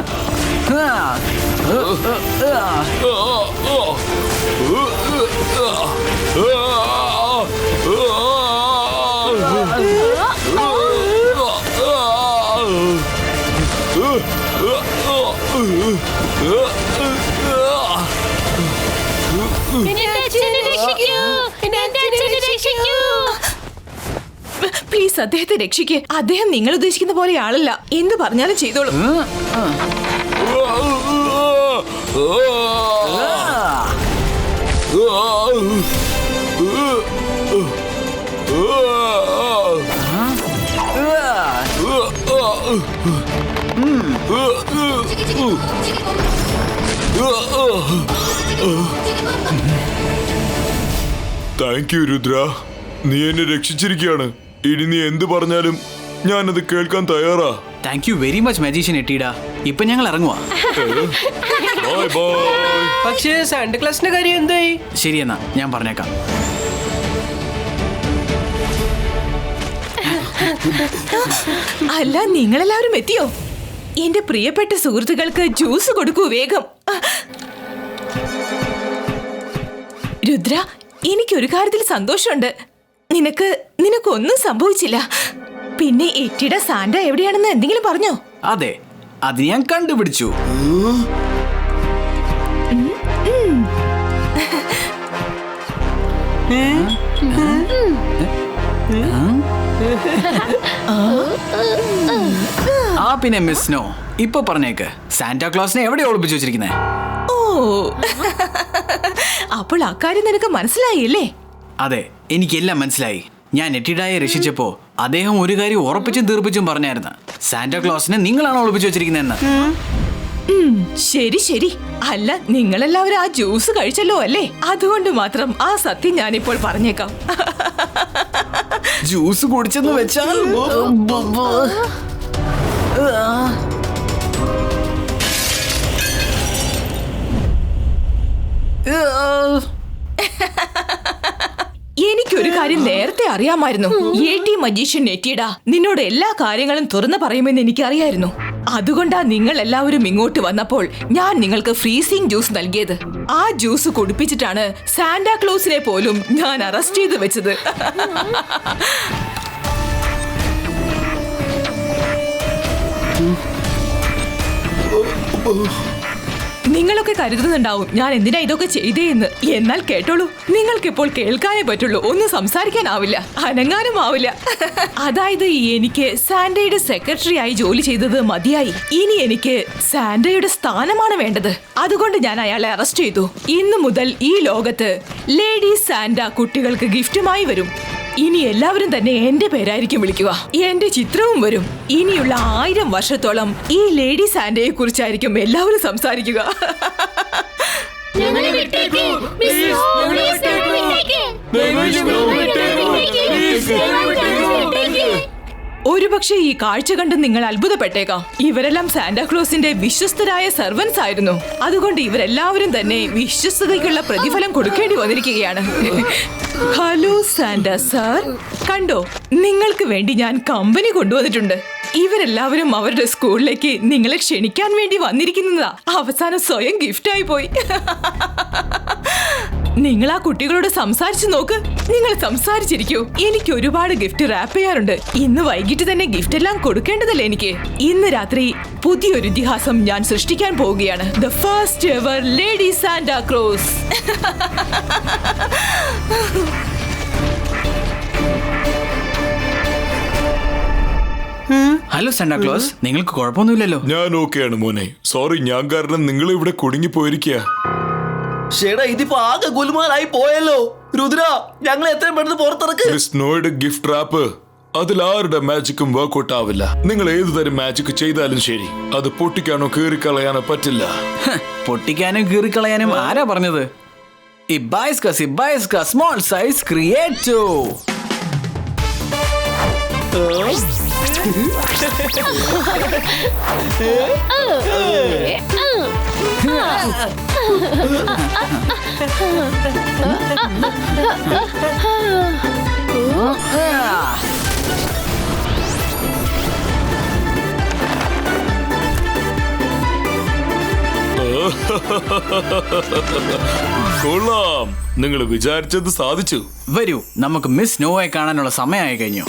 പ്ലീസ് അദ്ദേഹത്തെ രക്ഷിക്ക്. അദ്ദേഹം നിങ്ങൾ ഉദ്ദേശിക്കുന്ന പോലെ ആളല്ല. എന്ത് പറഞ്ഞാലും ചെയ്തോളൂ. താങ്ക് യു രുദ്ര, നീ എന്നെ രക്ഷിച്ചിരിക്കുകയാണ്. ഇനി നീ എന്ത് പറഞ്ഞാലും ഞാനത് കേൾക്കാൻ തയ്യാറാ. Thank you very much magician എട്ടിടാ. ഇപ്പൊ ഞങ്ങൾ ഇറങ്ങുവാ. Bye bye. പക്ഷേ സാന്റാക്ലോസിന്റെ കാര്യം എന്തായി? ശരിയെന്നാ, ഞാൻ പറഞ്ഞേക്കാം. അല്ല, നിങ്ങളെല്ലാവരും എത്തിയോ? എന്റെ പ്രിയപ്പെട്ട സുഹൃത്തുക്കൾക്ക് ജ്യൂസ് കൊടുക്കൂ വേഗം. രുദ്ര, എനിക്കൊരു കാര്യത്തിൽ സന്തോഷമുണ്ട്. നിനക്കൊന്നും സംഭവിച്ചില്ല. പിന്നെ എട്ടിയുടെ സാന്റ എവിടെയാണെന്ന് എന്തെങ്കിലും പറഞ്ഞോ? അതെ, അത് ഞാൻ കണ്ടുപിടിച്ചു. ആ പിന്നെ മിസ് സ്നോ, ഇപ്പൊ പറഞ്ഞേക്ക്, സാന്റാക്ലോസിനെ എവിടെ ഒളിപ്പിച്ചു വെച്ചിരിക്കുന്നേ? ഓ, അപ്പോൾ അക്കാര്യം നിനക്ക് മനസ്സിലായില്ലേ? അതെ, എനിക്കെല്ലാം മനസ്സിലായി. ഞാൻ എട്ടിഡായെ രക്ഷിച്ചപ്പോ അദ്ദേഹം ഒരു കാര്യം ഉറപ്പിച്ചും തീർപ്പിച്ചും പറഞ്ഞായിരുന്നു, സാന്റാക്ലോസിനെ നിങ്ങളാണ് ഒളിപ്പിച്ചു വെച്ചിരിക്കുന്നതെന്ന്. ശരി ശരി. അല്ല, നിങ്ങളെല്ലാവരും ആ ജ്യൂസ് കഴിച്ചല്ലോ അല്ലേ? അതുകൊണ്ട് മാത്രം ആ സത്യം ഞാനിപ്പോൾ പറഞ്ഞേക്കാം. ജ്യൂസ് കുടിച്ചെന്ന് വെച്ചാൽ എനിക്കൊരു കാര്യം നേരത്തെ അറിയാമായിരുന്നു. എടി മജീഷ്യൻ നെറ്റിയിടാ നിന്നോട് എല്ലാ കാര്യങ്ങളും തുറന്നു പറയുമെന്ന് എനിക്കറിയായിരുന്നു. അതുകൊണ്ടാ നിങ്ങൾ എല്ലാവരും ഇങ്ങോട്ട് വന്നപ്പോൾ ഞാൻ നിങ്ങൾക്ക് ഫ്രീസിംഗ് ജ്യൂസ് നൽകിയത്. ആ ജ്യൂസ് കുടിപ്പിച്ചിട്ടാണ് സാന്റാക്ലോസിനെ പോലും ഞാൻ അറസ്റ്റ് ചെയ്ത് വെച്ചത്. നിങ്ങളൊക്കെ കരുതുന്നുണ്ടാവും ഞാൻ എന്തിനാ ഇതൊക്കെ ചെയ്തേന്ന്. എന്നാൽ കേട്ടോളൂ, നിങ്ങൾക്കിപ്പോൾ കേൾക്കാനേ പറ്റുള്ളൂ, ഒന്നും സംസാരിക്കാനാവില്ല, അനങ്ങാനും ആവില്ല. അതായത് എനിക്ക് സാന്റയുടെ സെക്രട്ടറി ആയി ജോലി ചെയ്തത് മതിയായി. ഇനി എനിക്ക് സാന്റയുടെ സ്ഥാനമാണ് വേണ്ടത്. അതുകൊണ്ട് ഞാൻ അയാളെ അറസ്റ്റ് ചെയ്തു. ഇന്നു മുതൽ ഈ ലോകത്ത് ലേഡി സാന്റ കുട്ടികൾക്ക് ഗിഫ്റ്റുമായി വരും. ഇനി എല്ലാവരും തന്നെ എന്റെ പേരായിരിക്കും വിളിക്കുക. എന്റെ ചിത്രവും വരും. ഇനിയുള്ള 1000 വർഷത്തോളം ഈ ലേഡി സാന്റയെ കുറിച്ചായിരിക്കും എല്ലാവരും സംസാരിക്കുക. ഒരുപക്ഷെ ഈ കാഴ്ച കണ്ട് നിങ്ങൾ അത്ഭുതപ്പെട്ടേക്കാം. ഇവരെല്ലാം സാന്റാക്ലോസിന്റെ വിശ്വസ്തരായ സെർവൻസ് ആയിരുന്നു. അതുകൊണ്ട് ഇവരെല്ലാവരും തന്നെ വിശ്വസ്തതയ്ക്കുള്ള പ്രതിഫലം കൊടുക്കേണ്ടി വന്നിരിക്കുകയാണ്. ഹലോ സാന്റ സാർ, കണ്ടോ, നിങ്ങൾക്ക് വേണ്ടി ഞാൻ കമ്പനി കൊണ്ടുവന്നിട്ടുണ്ട്. ഇവരെല്ലാവരും അവരുടെ സ്കൂളിലേക്ക് നിങ്ങളെ ക്ഷണിക്കാൻ വേണ്ടി വന്നിരിക്കുന്നതാ. അവസാനം സ്വയം ഗിഫ്റ്റായി പോയി. നിങ്ങൾ ആ കുട്ടികളോട് സംസാരിച്ചു നോക്ക്. നിങ്ങൾ സംസാരിച്ചിരിക്കൂ. എനിക്ക് ഒരുപാട് ഗിഫ്റ്റ് റാപ്പ് ചെയ്യാറുണ്ട്. ഇന്ന് വൈകിട്ട് തന്നെ ഗിഫ്റ്റ് എല്ലാം കൊടുക്കേണ്ടതല്ലേ എനിക്ക്. ഇന്ന് രാത്രി പുതിയൊരു ഇതിഹാസം ഞാൻ സൃഷ്ടിക്കാൻ പോവുകയാണ്. The first ever lady Santa Claus. Hello Santa Claus, നിങ്ങൾക്ക് കുഴപ്പമൊന്നുമില്ലല്ലോ? ഞാൻ ഓക്കെയാണ് മോനെ. സോറി, ഞാൻ കാരണം നിങ്ങൾ ഇവിടെ കുടുങ്ങി പോയിരിക്കുക. ഷേടാ, ഇതിപ്പോ ആകെ ഗുൽമാലായി പോയല്ലോ. രുദ്ര, ഞങ്ങൾ എത്രയും പെട്ടെന്ന് പുറത്തിറക്ക്. സ്നോയുടെ ഗിഫ്റ്റ് റാപ്പ് അതിൽ ആരുടെ മാജിക്കും വർക്ക്ഔട്ട് ആവില്ല. നിങ്ങൾ ഏതു തരം മാജിക് ചെയ്താലും ശരി, അത് പൊട്ടിക്കാനോ കീറിക്കളയാനോ പറ്റില്ല. പൊട്ടിക്കാനും കീറിക്കളയാനും ആരാ പറഞ്ഞത്? ഇബായിസ്ക സ്മോൾ സൈസ് ക്രിയേറ്റോ. കൊള്ളാം, നിങ്ങൾ വിചാരിച്ചത് സാധിച്ചു. വരൂ, നമുക്ക് മിസ് സ്നോയെ കാണാനുള്ള സമയമായി കഴിഞ്ഞു.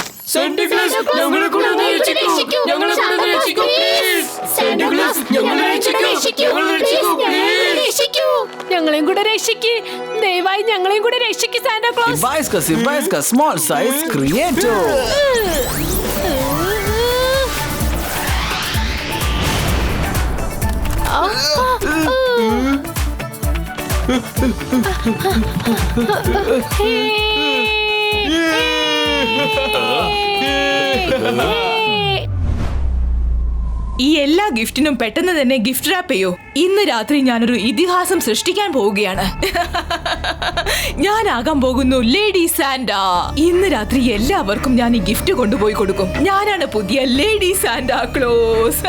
ഞങ്ങളെയും കൂടെ രക്ഷിക്ക്, ദയവായി ഞങ്ങളെയും കൂടെ രക്ഷിക്ക് സാന്റാ ക്ലോസ്. ഇബായിസ്ക സ്മോൾ സൈസ് ക്രിയേറ്റോ. ഈ എല്ലാ ഗിഫ്റ്റിനും പെട്ടെന്ന് തന്നെ ഗിഫ്റ്റ് റാപ്പ് ചെയ്യൂ. ഇന്ന് രാത്രി ഞാനൊരു ഇതിഹാസം സൃഷ്ടിക്കാൻ പോവുകയാണ്. ഞാനാകാൻ പോകുന്നു ലേഡി സാന്റാ. ഇന്ന് രാത്രി എല്ലാവർക്കും ഞാൻ ഈ ഗിഫ്റ്റ് കൊണ്ടുപോയി കൊടുക്കും. ഞാനാണ് പുതിയ ലേഡി സാന്റാ ക്ലോസ്.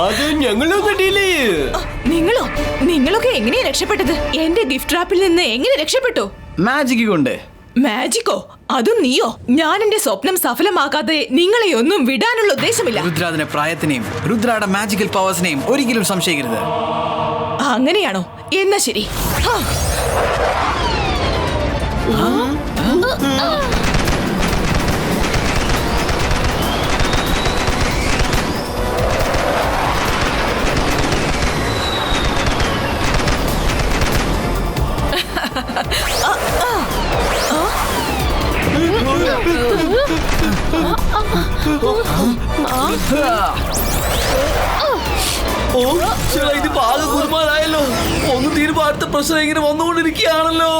അത് ഞങ്ങളൊന്നും ഡീല്. നിങ്ങളൊക്കെ എങ്ങനെയാ രക്ഷപ്പെട്ടത്? എന്റെ ഗിഫ്റ്റ് റാപ്പിൽ നിന്ന് എങ്ങനെ രക്ഷപ്പെട്ടു? മാജിക് കൊണ്ട്. മാജിക്കോ? അതും നീയോ? ഞാൻ എന്റെ സ്വപ്നം സഫലമാക്കാതെ നിങ്ങളെ ഒന്നും വിടാനുള്ള ഉദ്ദേശമില്ല. രുദ്രാദിന്റെ പ്രായത്തിനെയും രുദ്രയുടെ മാജിക്കൽ പവേഴ്സിനെയും ഒരിക്കലും സംശയിക്കരുത്. അങ്ങനെയാണോ? എന്നാ ശരി. ഇതിപ്പോ ആകെ ഗുൽമാലായല്ലോ. ഒന്ന് തീരുമ്പോ അടുത്ത പ്രശ്നം ഇങ്ങനെ വന്നുകൊണ്ടിരിക്കുകയാണല്ലോ.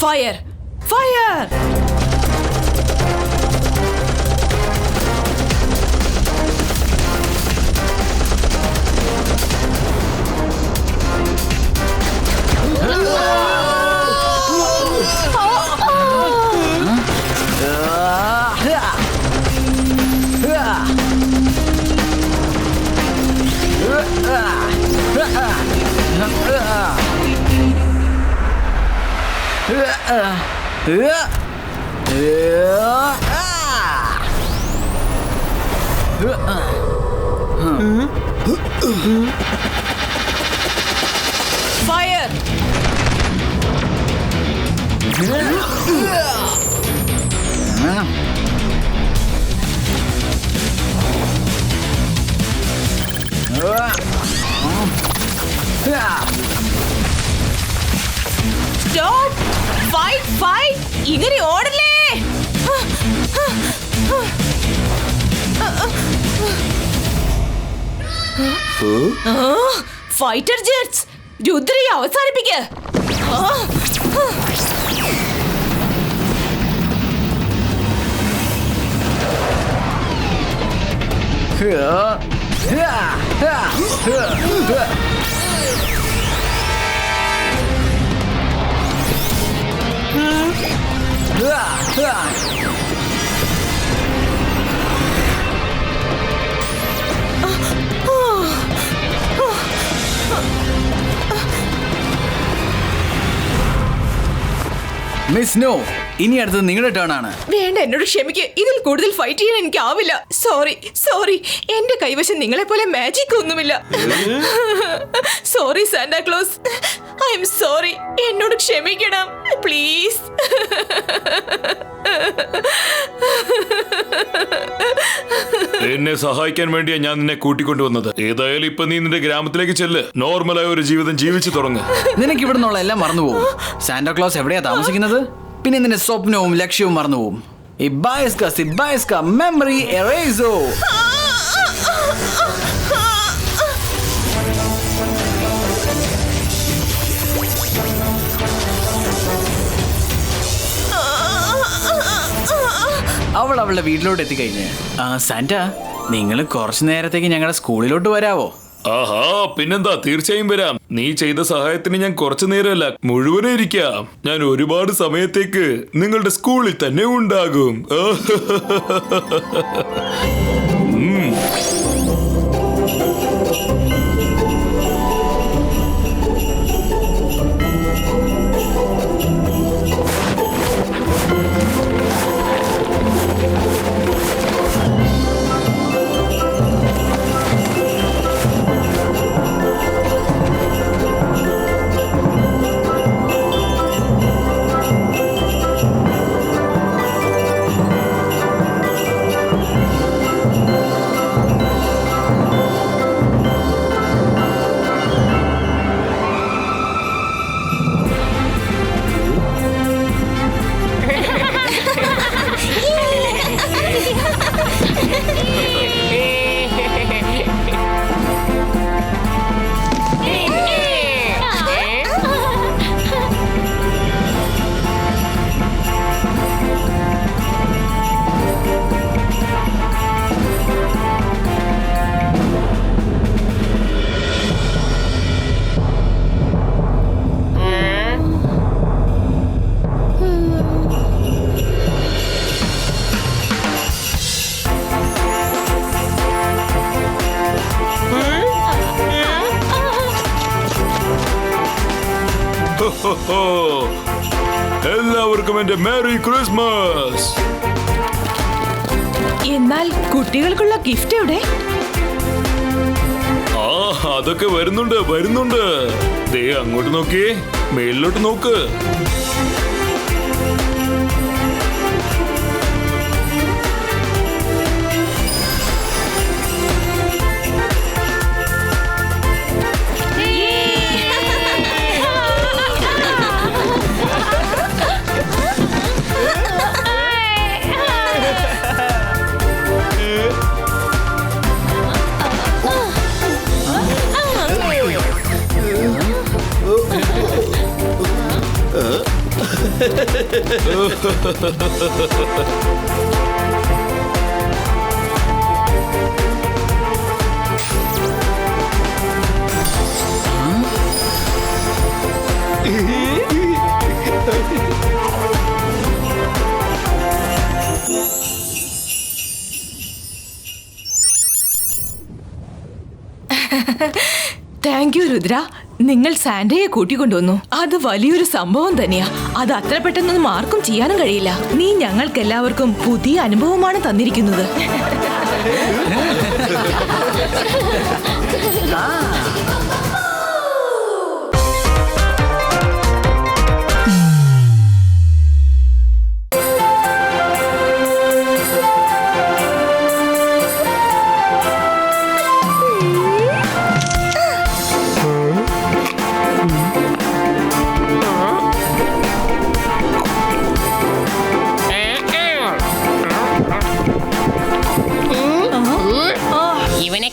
Fire! Fire! Fire! Stop! Fight! Fight! ഇങ്ങനെ ഓടല്ലേ? ഫൈറ്റർ ജെറ്റ്സ് രുദ്രയെ അവസാനിപ്പിക്ക്. മിസ് നോ, ഇനി അടുത്തത് നിങ്ങളുടെ ടേൺ ആണ്. വേണ്ട, എന്നോട് ക്ഷമിക്ക്. ഇതിൽ കൂടുതൽ ഫൈറ്റ് ചെയ്യാൻ എനിക്ക് ആവില്ല. സോറി സോറി, എന്റെ കൈവശം നിങ്ങളെ പോലെ മാജിക് ഒന്നുമില്ല. Sorry Santa Claus, I am sorry. എന്നോട് ക്ഷമിക്കണം പ്ലീസ്. എന്നെ സഹായിക്കാൻ വേണ്ടിയാ ഞാൻ നിന്നെ കൂട്ടിക്കൊണ്ടുവന്നത്. ഏതായാലും ഇപ്പൊ നീ നിന്റെ ഗ്രാമത്തിലേക്ക് ചെല്ല്. നോർമലായ ഒരു ജീവിതം ജീവിച്ചു തുടങ്ങ്. നിനക്ക് ഇവിടെ നിന്നുള്ള എല്ലാം മറന്നുപോകും. സാന്റാക്ലോസ് എവിടെയാ താമസിക്കുന്നത്? പിന്നെ നിന്റെ സ്വപ്നവും ലക്ഷ്യവും മറന്നുപോകും. മെമ്മറി എറേസോ. അവൾ അവളുടെ വീട്ടിലോട്ട് എത്തിക്കഴിഞ്ഞ്. സാന്റ, നിങ്ങൾ കുറച്ചു നേരത്തേക്ക് ഞങ്ങളുടെ സ്കൂളിലോട്ട് വരാവോ? ആഹാ, പിന്നെന്താ, തീർച്ചയായും വരാം. നീ ചെയ്ത സഹായത്തിന് ഞാൻ കുറച്ചു നേരമല്ല, മുഴുവനും ഇരിക്കാം. ഞാൻ ഒരുപാട് സമയത്തേക്ക് നിങ്ങളുടെ സ്കൂളിൽ തന്നെ ഉണ്ടാകും. എല്ലാവർക്കും എന്റെ മേരി ക്രിസ്മസ്. എന്നാൽ കുട്ടികൾക്കുള്ള ഗിഫ്റ്റ് എവിടെ? ആ, അതൊക്കെ വരുന്നുണ്ട്. ദേ അങ്ങോട്ട് നോക്കിയേ, മേളിലോട്ട് നോക്ക്. Thank you Rudra. നിങ്ങൾ സാന്റയെ കൂട്ടിക്കൊണ്ടുവന്നു. അത് വലിയൊരു സംഭവം തന്നെയാ. അത് അത്ര പെട്ടെന്നൊന്നും ആർക്കും ചെയ്യാനും കഴിയില്ല. നീ ഞങ്ങൾക്ക് എല്ലാവർക്കും പുതിയ അനുഭവമാണ് തന്നിരിക്കുന്നത്.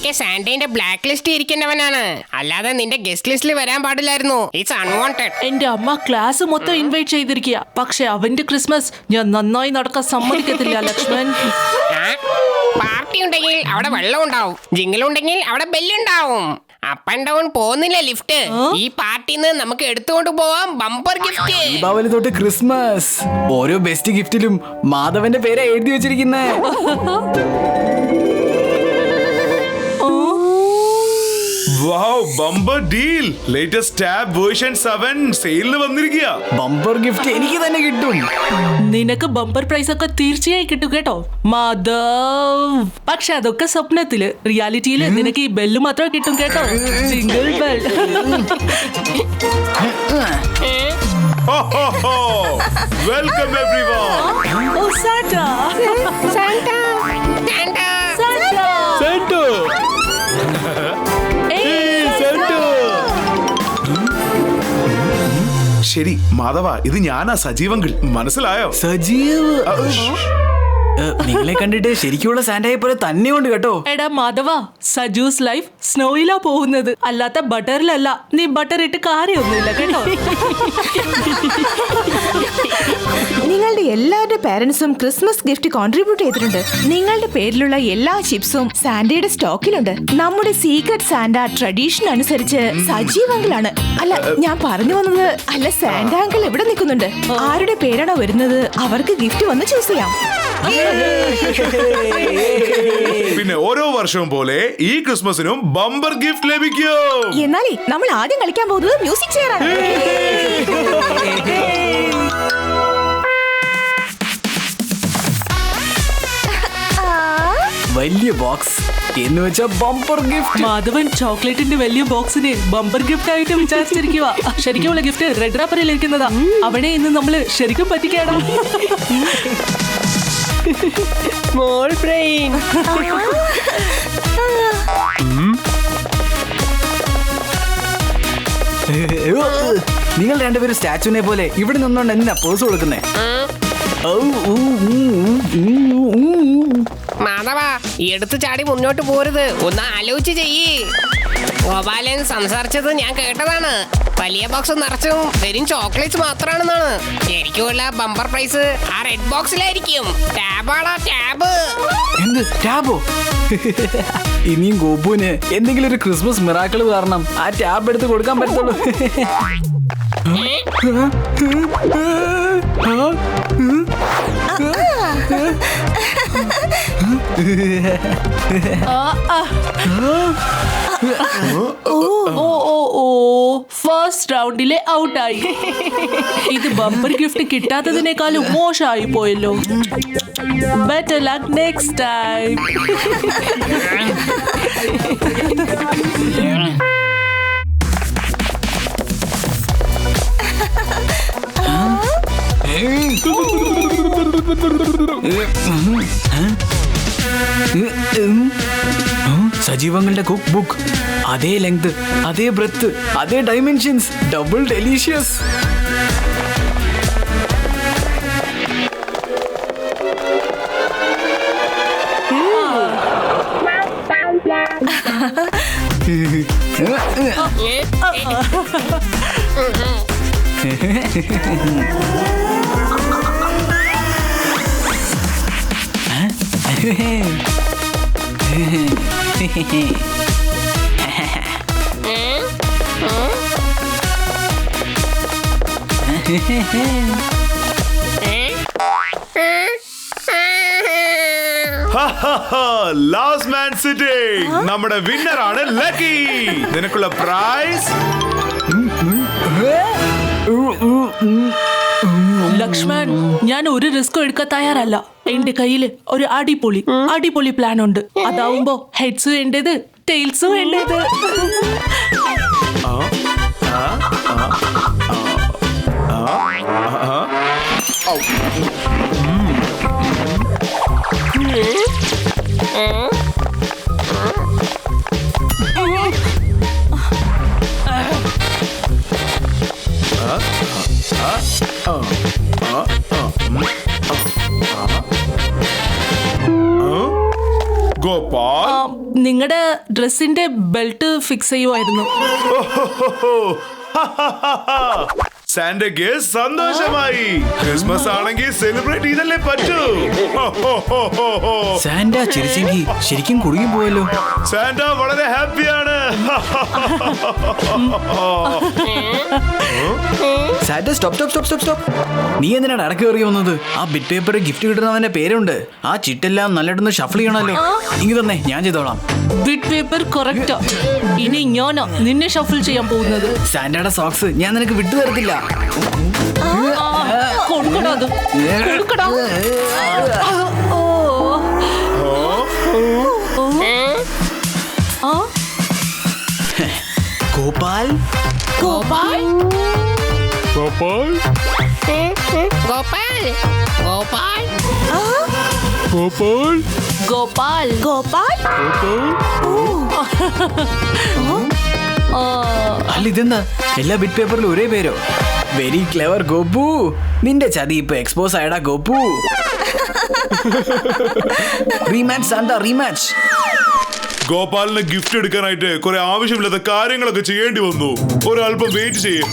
നീയൊക്കെ സാന്റയുടെ ബ്ലാക്ക് ലിസ്റ്റ് ഇരിക്കുന്നവനാണ്. അല്ലാതെ നിന്റെ ഗസ്റ്റ് ലിസ്റ്റിൽ വരാൻ പാടില്ലായിരുന്നു. It's unwanted. എന്റെ അമ്മ ക്ലാസ് മൊത്തം ഇൻവൈറ്റ് ചെയ്തിരിക്കുക. പക്ഷെ അവന്റെ ക്രിസ്മസ് ഞാൻ നന്നായി നടക്കാൻ സമ്മതിക്കത്തില്ല ലക്ഷ്മൺ. പാർട്ടി ഉണ്ടെങ്കിൽ അവിടെ വെള്ളം ഉണ്ടാവും, ജിങ്കിളുണ്ടെങ്കിൽ അവിടെ ബെല്ലുണ്ടാവും. അപ്പ് ആൻഡ് ഡൗൺ പോകുന്നില്ല ലിഫ്റ്റ്. ഈ പാർട്ടിന്ന് നമുക്ക് എടുത്തുകൊണ്ട് പോവാം ബമ്പർ ഗിഫ്റ്റ്. ദീപാവലി തൊട്ട് ക്രിസ്മസ്. ഓരോ ബെസ്റ്റ് ഗിഫ്റ്റിലും മാധവന്റെ പേര് എഴുതി വെച്ചിരിക്കുന്നേ. Wow, bumper deal. Latest tab version 7 സെയിലിന് വന്നിരിക്കുക. ബമ്പർ ഗിഫ്റ്റ് എനിക്ക് തന്നെ കിട്ടും. നിനക്ക് ബമ്പർ പ്രൈസ് ഒക്കെ തീർച്ചയായും കിട്ടും കേട്ടോ മാധവ്. പക്ഷെ അതൊക്കെ സ്വപ്നത്തില്. റിയാലിറ്റിയില് നിനക്ക് ഈ ബെല്ല് മാത്രമേ കിട്ടും കേട്ടോ. Single bell. Welcome everyone. Oh Santa. Santa. Santa. Santa. ശരി മാധവ, ഇത് ഞാനാ സജീവങ്കിൾ. മനസ്സിലായോ? സജീവ്. നിങ്ങളെ കണ്ടിട്ട് ശരിക്കുള്ള സാന്റയെ പോലെ തന്നെ ഉണ്ട് കേട്ടോ. എടാ മാധവ, സജൂസ് ലൈഫ് സ്നോയിലാ പോകുന്നത്, അല്ലാത്ത ബട്ടറിലല്ല. നീ ബട്ടർ ഇട്ട് കാര്യമൊന്നുമില്ല കേട്ടോ. നിങ്ങളുടെ എല്ലാവരുടെ പേരൻസും ക്രിസ്മസ് ഗിഫ്റ്റ് കോൺട്രിബ്യൂട്ട് ചെയ്തിട്ടുണ്ട്. നിങ്ങളുടെ പേരിലുള്ള എല്ലാ ചിപ്സും സാന്റയുടെ സ്റ്റോക്കിലുണ്ട്. നമ്മുടെ സീക്രട്ട് സാന്റ ട്രഡീഷൻ അനുസരിച്ച് സജീവ് അങ്കിളാണ്. അല്ല, ഞാൻ പറഞ്ഞു വന്നത് അല്ല, സാന്റ അങ്കിൾ എവിടെ നിൽക്കുന്നുണ്ട്. ആരുടെ പേരാണോ വരുന്നത് അവർക്ക് ഗിഫ്റ്റ് വന്ന് ചൂസ് ചെയ്യാം. പിന്നെ ഓരോ വർഷവും പോലെ ഈ ക്രിസ്മസിനും ബമ്പർ ഗിഫ്റ്റ് ലഭിക്കും. എന്നാലേ നമ്മൾ ആദ്യം കളിക്കാൻ പോകുന്നത് മ്യൂസിക് ചെയറാണ്. വലിയ ബോക്സ് എന്ന് വെച്ചാ ബമ്പർ ഗിഫ്റ്റ്. മാധവൻ ചോക്ലേറ്റിന്റെ വലിയ ബോക്സിനെ ബമ്പർ ഗിഫ്റ്റ് ആയിട്ട് വിചാരിച്ചിരിക്കുക. ശരിക്കുമുള്ള ഗിഫ്റ്റ് റെഡ് റാപ്പറിൽ ഇരിക്കുന്നതാ. അവനെ ഇന്ന് നമ്മള് ശരിക്കും പറ്റിക്കാടാ. Small brain. നിങ്ങൾ രണ്ടുപേരും സ്റ്റാച്ചുവിനെ പോലെ ഇവിടെ നിന്നോണ്ട് എന്തിനാ പോസ് കൊടുക്കുന്നേ? മാധവ, എടുത്തു ചാടി മുന്നോട്ട് പോരുത്. ഒന്ന് ആലോചിച്ച് ചെയ്യേ. ഗോപാലൻ സംസാരിച്ചത് ഞാൻ കേട്ടതാണ്. വലിയ ബോക്സ് നിറച്ചും വെറും ചോക്ലേറ്റ്സ് മാത്രമാണെന്നാണ്. ശരിക്കുമുള്ള ബമ്പർ പ്രൈസ് ആ റെഡ് ബോക്സിലായിരിക്കും. ടാബാടാ, ടാബ്. എന്ത് ടാബോ? ഇനിയും ഗോപുവിന് എന്തെങ്കിലും ഒരു ക്രിസ്മസ് മിറാക്കിൾ കാരണം ആ ടാബ് എടുത്ത് കൊടുക്കാൻ പറ്റത്തുള്ളൂ. ഫസ്റ്റ് റൗണ്ടിലെ ഔട്ടായി. ഇത് ബമ്പർ ഗിഫ്റ്റ് കിട്ടാത്തതിനേക്കാളും മോശമായി പോയല്ലോ. Better luck next time. സജീവങ്ങളുടെ കുക്ക് ബുക്ക്. അതേ ലെങ്ത്, അതേ ബ്രെത്ത്, അതേ dimensions. Double delicious. Last man sitting. നമ്മുടെ വിന്നറാണ് ലക്കി. നിനക്കുള്ള പ്രൈസ് ലക്ഷ്മൺ, ഞാൻ ഒരു റിസ്ക് എടുക്കാൻ തയ്യാറല്ല. എന്റെ കയ്യിൽ ഒരു അടിപൊളി പ്ലാൻ ഉണ്ട്. അതാവുമ്പോ ഹെഡ്സും എന്റേത്, ടെയിൽസും എന്റേത്. ഗോപാൽ, നിങ്ങളുടെ ഡ്രസ്സിന്റെ ബെൽറ്റ് ഫിക്സ് ചെയ്യുമായിരുന്നു. സാന്റയ്ക്ക് സന്തോഷമായി. ക്രിസ്മസ് ആണെങ്കിൽ സെലിബ്രേറ്റ് ചെയ്തല്ലേ പറ്റൂ. സാന്റ ചിരിച്ചെങ്കിൽ ശരിക്കും കുടുങ്ങി പോയല്ലോ. സാന്റ വളരെ ഹാപ്പിയാണ്. Santa stop. നീ എന്തിനാണ് ഇടയ്ക്ക് കയറി വന്നത്? ആ ബിറ്റ് പേപ്പർ ഗിഫ്റ്റ് കിട്ടുന്നവന്റെ പേരുണ്ട്. ആ ചിട്ടെല്ലാം നല്ലിടന്ന് ഷഫിൾ ചെയ്യണമല്ലോ. ഇങ്ങ് തന്നെ, ഞാൻ ചെയ്തോളാം. Bit paper correct. ഇനി ഞാനാ നിന്നെ ഷഫിൾ ചെയ്യാൻ പോകുന്നത്. സാന്റയുടെ സോക്സ് ഞാൻ നിനക്ക് വിട്ടു തരത്തില്ല. കൊടുക്കടാ അത്. കൊടുക്കടാ. ഗോപാൽ ഗോപാൽ ഗോപാൽ ഗോപാൽ ഗോപാൽ ഗോപാൽ ഗോപാൽ ഗോപാൽ. അല്ല ഇതെന്താ എല്ലാ ബിറ്റ് പേപ്പറിലും ഒരേ പേരോ? Very clever Gopu. നിന്റെ ചതി ഇപ്പൊ എക്സ്പോസ് ആയടാ ഗോപു. Rematch Santa, rematch. ഗോപാലിന് ഗിഫ്റ്റ് എടുക്കാനായിട്ട് കുറെ ആവശ്യമില്ലാത്ത കാര്യങ്ങളൊക്കെ ചെയ്യേണ്ടി വന്നു. ഒരല്പം വെയിറ്റ് ചെയ്യേ.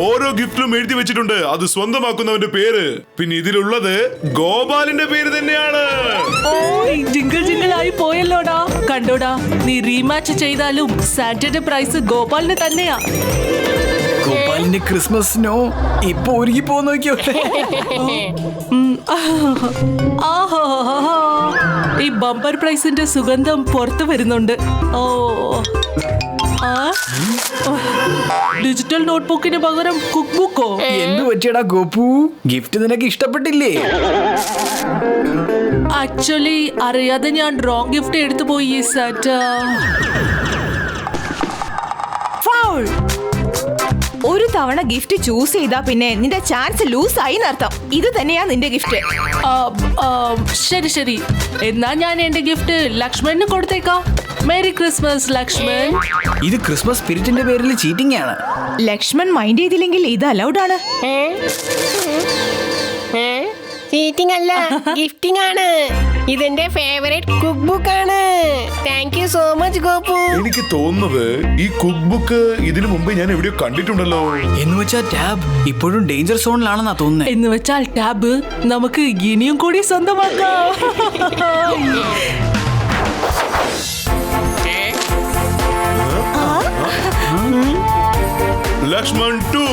ഓരോ ഗിഫ്റ്റിലും എഴുതി വെച്ചിട്ടുണ്ട് അത് സ്വന്തമാക്കുന്നവന്റെ പേര്. പിന്നെ ഇതിലുള്ളത് ഗോപാലിന്റെ പേര് തന്നെയാണ്. ജിംഗിൾ ജിംഗിൾ ആയി പോയല്ലോടാ. കണ്ടോടാ, നീ റീമാച്ച് ചെയ്താലും സാന്റയുടെ പ്രൈസ് ഗോപാലിന് തന്നെയാ. ഗോപാലിന്റെ ക്രിസ്മസിനോ ഇപ്പൊ ഒരുങ്ങി പോ നോക്കിയോ. ഈ ബമ്പർ പ്രൈസിന്റെ സുഗന്ധം പുറത്തു വരുന്നുണ്ട്. ഓ, ഡിജിറ്റൽ നോട്ട്ബുക്കിന് പകരം കുക്ക് ബുക്കോ? എന്ത് പറ്റിയടാ ഗോപു? ഗിഫ്റ്റ് നിനക്ക് ഇഷ്ടപ്പെട്ടില്ലേ? ആക്ച്വലി അറിയാതെ ഞാൻ റോങ് ഗിഫ്റ്റ് എടുത്തു പോയി സാറ്റ. ഫൗൾ. ഒരു തവണ ഗിഫ്റ്റ് ചൂസ് ചെയ്താ പിന്നെ നിന്റെ ചാൻസ് ലൂസ് ആയി എന്നർത്ഥം. ഇത് തന്നെയാ നിന്റെ ഗിഫ്റ്റ്. ശരി. എന്നാ ഞാൻ എന്റെ ഗിഫ്റ്റ് ലക്ഷ്മണിന് കൊടുത്തേക്കാം. Merry Christmas Lakshman. ഇത് ക്രിസ്മസ് സ്പിരിറ്റിന്റെ പേരിൽ ചീറ്റിംഗ് ആണ്. ലക്ഷ്മൺ മൈൻഡ് ചെയ്തില്ലെങ്കിൽ ഇത് അലൗഡ് ആണ്. ചീറ്റിംഗ് അല്ല, ഗിഫ്റ്റിംഗ് ആണ്. ഇതെന്റെ ഫേവറേറ്റ് കുക്ക് ബുക്ക് ആണ്. Thank you so much Gopu. എനിക്ക് തോന്നുന്നത് ഈ കുക്ക് ബുക്ക് ഇതിനു മുമ്പ് ഞാൻ എവിടെയോ കണ്ടിട്ടുണ്ടല്ലോ. എന്ന് വെച്ചാൽ ടാബ് ഇപ്പോഴും ഡേഞ്ചർ സോണിലാണെന്നാ തോന്നുന്നത്. എന്ന് വെച്ചാൽ ടാബ് നമുക്ക് ഇനിയും കൂടി സ്വന്തമാക്കാം. ലക്ഷ്മൺ 2.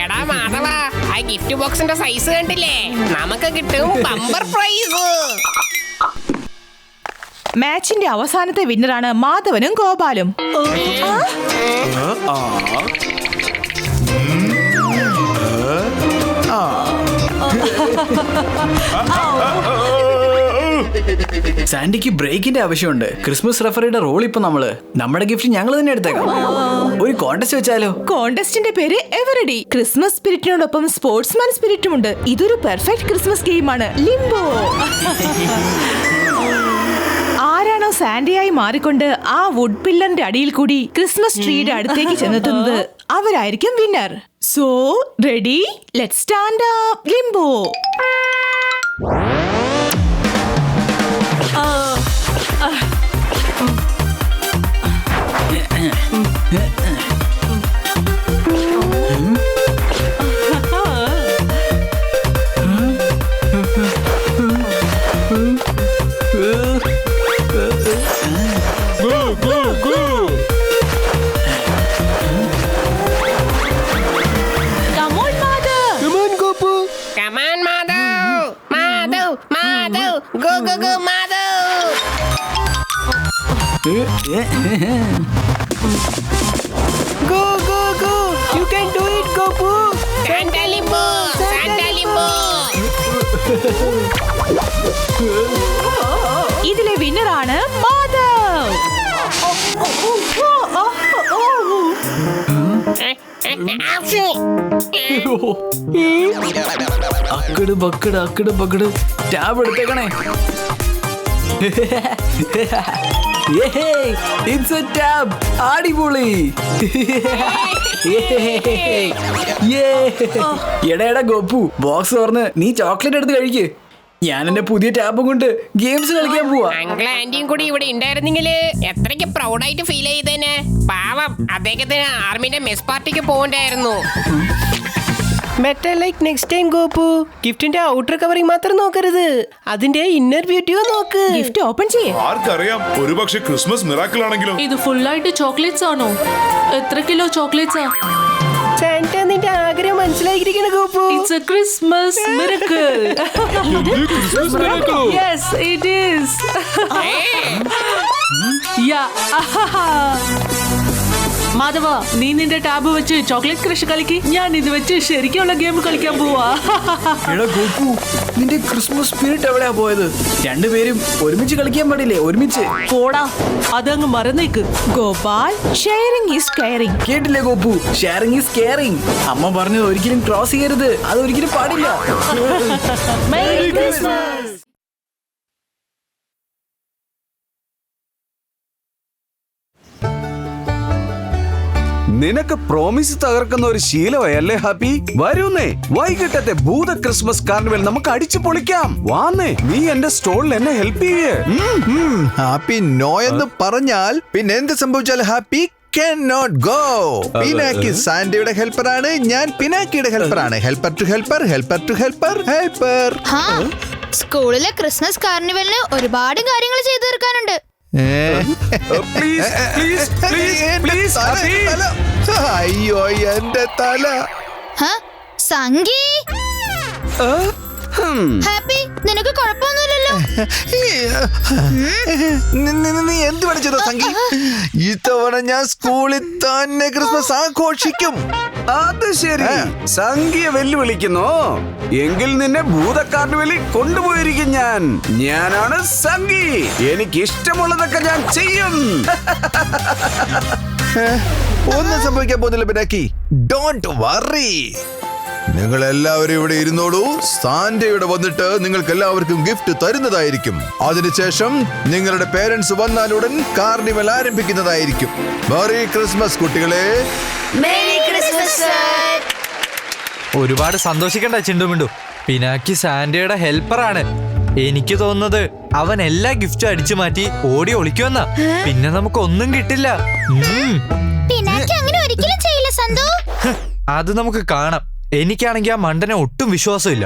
എടാ മാധവ, ആ ഗിഫ്റ്റ് ബോക്സിന്റെ സൈസ് കണ്ടില്ലേ? നമുക്ക് കിട്ടും ബമ്പർ പ്രൈസ്. മാച്ചിന്റെ അവസാനത്തെ വിന്നറാണ് മാധവനും ഗോപാലും. സാന്റിക്ക് ബ്രേക്കിന്റെ ആവശ്യമുണ്ട്. ക്രിസ്മസ് റെഫറിയുടെ റോൾ ഇപ്പൊ നമ്മുടെ ഗിഫ്റ്റ് ഞങ്ങൾ തന്നെ എടുത്തേക്കാം. ഒരു കോntest വെച്ചാലോ? കോntestന്റെ പേര് എവറിഡി. ക്രിസ്മസ് സ്പിരിറ്റിനോടൊപ്പം സ്പോർട്സ്മാൻ സ്പിരിറ്റും ഉണ്ട്. ഇതൊരു പെർഫെക്റ്റ് ക്രിസ്മസ് ഗെയിമാണ്, ലിംബോ. ആരാണോ സാന്റയായി മാറിക്കൊണ്ട് ആ വുഡ് പില്ലറിന്റെ അടിയിൽ കൂടി ക്രിസ്മസ് ട്രീയുടെ അടുത്തേക്ക് ചെന്നെത്തുന്നത് അവരായിരിക്കും winner. So ready, let's stand up, limbo. Go, go, go, Madhu! Go, go, go! You can do it, Gopu! Santa Limbo! Santa Limbo! ഇതിലെ വിന്നറാണ് മാധവ്. ആ അക്കട് ബക്കട് അക്കട് ബക്കട് ടാബ് എടുത്തേക്കണേ. It's a tab. അടിപൊളി. എടാ ഗോപു, ബോക്സ് തുറന്ന് നീ ചോക്ലേറ്റ് എടുത്ത് കഴിക്ക്. ഞാൻ എന്റെ പുതിയ ടാബും കൊണ്ട് ഗെയിംസ് കളിക്കാൻ പോവാ. അങ്കിൾ ആന്റിയും കൂടി ഇവിടെ ഉണ്ടായിരുന്നെങ്കില് എത്രയ്ക്ക് പ്രൗഡായിട്ട് ഫീൽ ചെയ്തേനെ. പാവം, അദ്ദേഹത്തിന് ആർമിന്റെ മെസ് പാർട്ടിക്ക് പോകണ്ടായിരുന്നു. Better like next time Gopu. ഗിഫ്റ്റിന്റെ ഔട്ടർ കവറിംഗ് മാത്രം നോക്കരുത്, അതിന്റെ ഇന്നർ ബ്യൂട്ടിയോ നോക്ക്. ഗിഫ്റ്റ് ഓപ്പൺ ചെയ്യേ. ആർക്കറിയാം, ഒരുപക്ഷെ ക്രിസ്മസ് മിറാക്കിൾ ആണെങ്കിലോ. ഇത് ഫുള്ളായിട്ട് ചോക്ലേറ്റ്സ് ആണോ? എത്ര കിലോ ചോക്ലേറ്റ്സാ? സാന്റ നിന്റെ ആഗ്രഹം മനസ്സിലാക്കിയിരിക്കണ Gopu. It's a Christmas miracle. Yes it is. Yeah. Madhava, നീ നിന്റെ ടാബ് വെച്ച് ചോക്ലേറ്റ് ക്രഷ് കളിക്ക്. ഞാൻ ഇത് വെച്ച് ശരിക്കുള്ള ഗെയിം കളിക്കാൻ പോവാ. എടാ ഗോപു, നിന്റെ ക്രിസ്മസ് സ്പിരിറ്റ് എവിടെയാ പോയത്? രണ്ടുപേരും ഒരുമിച്ച് കളിക്കാൻ പാടില്ലേ? ഒരുമിച്ച് പോടാ, അതങ്ങ് മറന്നേക്ക്. Gopal, sharing is caring. കേട്ടില്ലേ ഗോപു? Sharing is caring. അമ്മ പറഞ്ഞത് ഒരിക്കലും ക്രോസ് ചെയ്യരുത്. അത് ഒരിക്കലും പാടില്ല. Merry Christmas. നിനക്ക് പ്രോമിസ് തകർക്കുന്ന ഒരു ശീലമല്ലേ ഹാപ്പി? വരൂന്നേ, വൈകിട്ടത്തെ ഭൂത ക്രിസ്മസ് കാർണിവൽ നമുക്ക് അടിച്ചു പൊളിക്കാം. വാന്നേ, നീ എന്റെ സ്റ്റോളിൽ എന്നെ ഹെൽപ്പ് ചെയ്യേ. ഹാപ്പി നോ എന്ന് പറഞ്ഞാൽ പിന്നെ എന്ത് സംഭവിച്ചാലും ഹാപ്പി cannot go. പിനാക്കി സാന്റയുടെ ഹെൽപ്പറാണ്, ഞാൻ പിനാക്കിയുടെ ഹെൽപ്പറാണ്. Helper to helper, helper to helper, helper. സ്കൂളിലെ ക്രിസ്മസ് കാർണിവലിന് ഒരുപാട് കാര്യങ്ങൾ ചെയ്തു തീർക്കാനുണ്ട്. അയ്യോ എന്റെ തല. സംഗി, ഹാപ്പി, നിനക്ക് കുഴപ്പമൊന്നുമില്ലല്ലോ? നീ എന്ത് പഠിച്ചതോ സംഗി? ഇത്തവണ ഞാൻ സ്കൂളിൽ തന്നെ ക്രിസ്മസ് ആഘോഷിക്കും. അത് ശരി, സംഖ്യ വെല്ലുവിളിക്കുന്നോ? എങ്കിൽ നിന്നെ ഭൂതക്കാർണിവലിൽ കൊണ്ടുപോയിരിക്കും ഞാൻ. ഞാനാണ് സംഗി, എനിക്ക് ഇഷ്ടമുള്ളതൊക്കെ ഞാൻ ചെയ്യും. ഒന്നും സംഭവിക്കാൻ പോകുന്നില്ല പിനാക്കി, ഡോണ്ട് വറി. നിങ്ങൾ എല്ലാവരും ഇവിടെ ഇരുന്നോളൂ. സാന്റ ഇവിടെ വന്നിട്ട് നിങ്ങൾക്ക് എല്ലാവർക്കും ഗിഫ്റ്റ് തരുന്നതായിരിക്കും. അതിനുശേഷം നിങ്ങളുടെ പേരൻസ് വന്നാലുടൻ കാർണിവൽ ആരംഭിക്കുന്നതായിരിക്കും. മെറി ക്രിസ്മസ് കുട്ടികളെ. ഒരുപാട് സന്തോഷിക്കണ്ട ചിണ്ടുമിണ്ടു. പിനാക്കി സാന്റയുടെ ഹെൽപ്പറാണ്. എനിക്ക് തോന്നുന്നത് അവൻ എല്ലാ ഗിഫ്റ്റും അടിച്ചു മാറ്റി ഓടി ഒളിക്കുമെന്നാ. പിന്നെ നമുക്ക് ഒന്നും കിട്ടില്ല. അത് നമുക്ക് കാണാം. എനിക്കാണെങ്കിൽ ആ മണ്ടനെ ഒട്ടും വിശ്വാസമില്ല.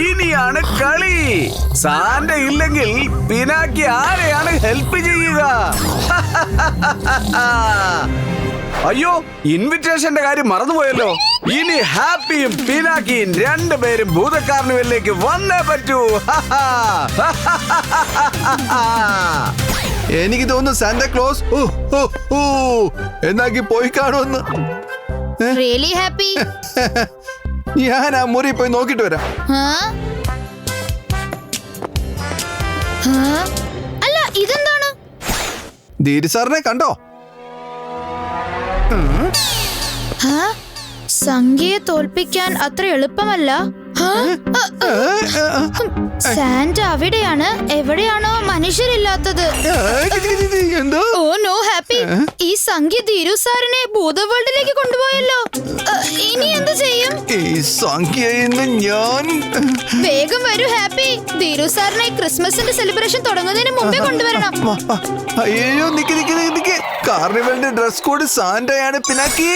ഇനിയാണ് കളി. സാന്റ ഇല്ലെങ്കിൽ പിനാക്കി ആരെയാണ് ഹെൽപ്പ് ചെയ്യുക? അയ്യോ, ഇൻവിറ്റേഷന്റെ കാര്യം മറന്നുപോയല്ലോ. ഇനി ഹാപ്പിയും പിനാക്കിയും രണ്ടുപേരും ഭൂതക്കാർണിവലിലേക്ക് വന്നേ പറ്റൂ. എനിക്ക് തോന്നുന്നു സാന്റാ ക്ലോസ് എന്നാക്കി പോയി കാണുമെന്ന്. ഞാൻ ആ മുറി പോയി നോക്കിട്ട് വരാം. അല്ല, ഇതെന്താണ്? ധീരി സാറിനെ കണ്ടോ? സംഖ്യയെ തോൽപ്പിക്കാൻ അത്ര എളുപ്പമല്ല. സാന്റ അവിടെയാണ്, എവിടെയാണോ മനുഷ്യരില്ലാത്തത്. ഓ നോ ഹാപ്പി, ഈ സംഖ്യ ധീരു സാറിനെ ഭൂത വേൾഡിലേക്ക് കൊണ്ടുപോയല്ലോ. ഇനി എന്ത് ചെയ്യും? ഈ സംഖ്യയിന്ന് ഞാൻ വേഗം വരൂ ഹാപ്പി. ധീരു സാറിനെ ക്രിസ്മസിന്റെ സെലിബ്രേഷൻ തുടങ്ങുന്നതിന് മുമ്പേ കൊണ്ടുവരണം. അയ്യോ, നിക്ക്. കാർണിവലിന്റെ ഡ്രസ് കോഡ് സാന്റയാണ് പിനാക്കി.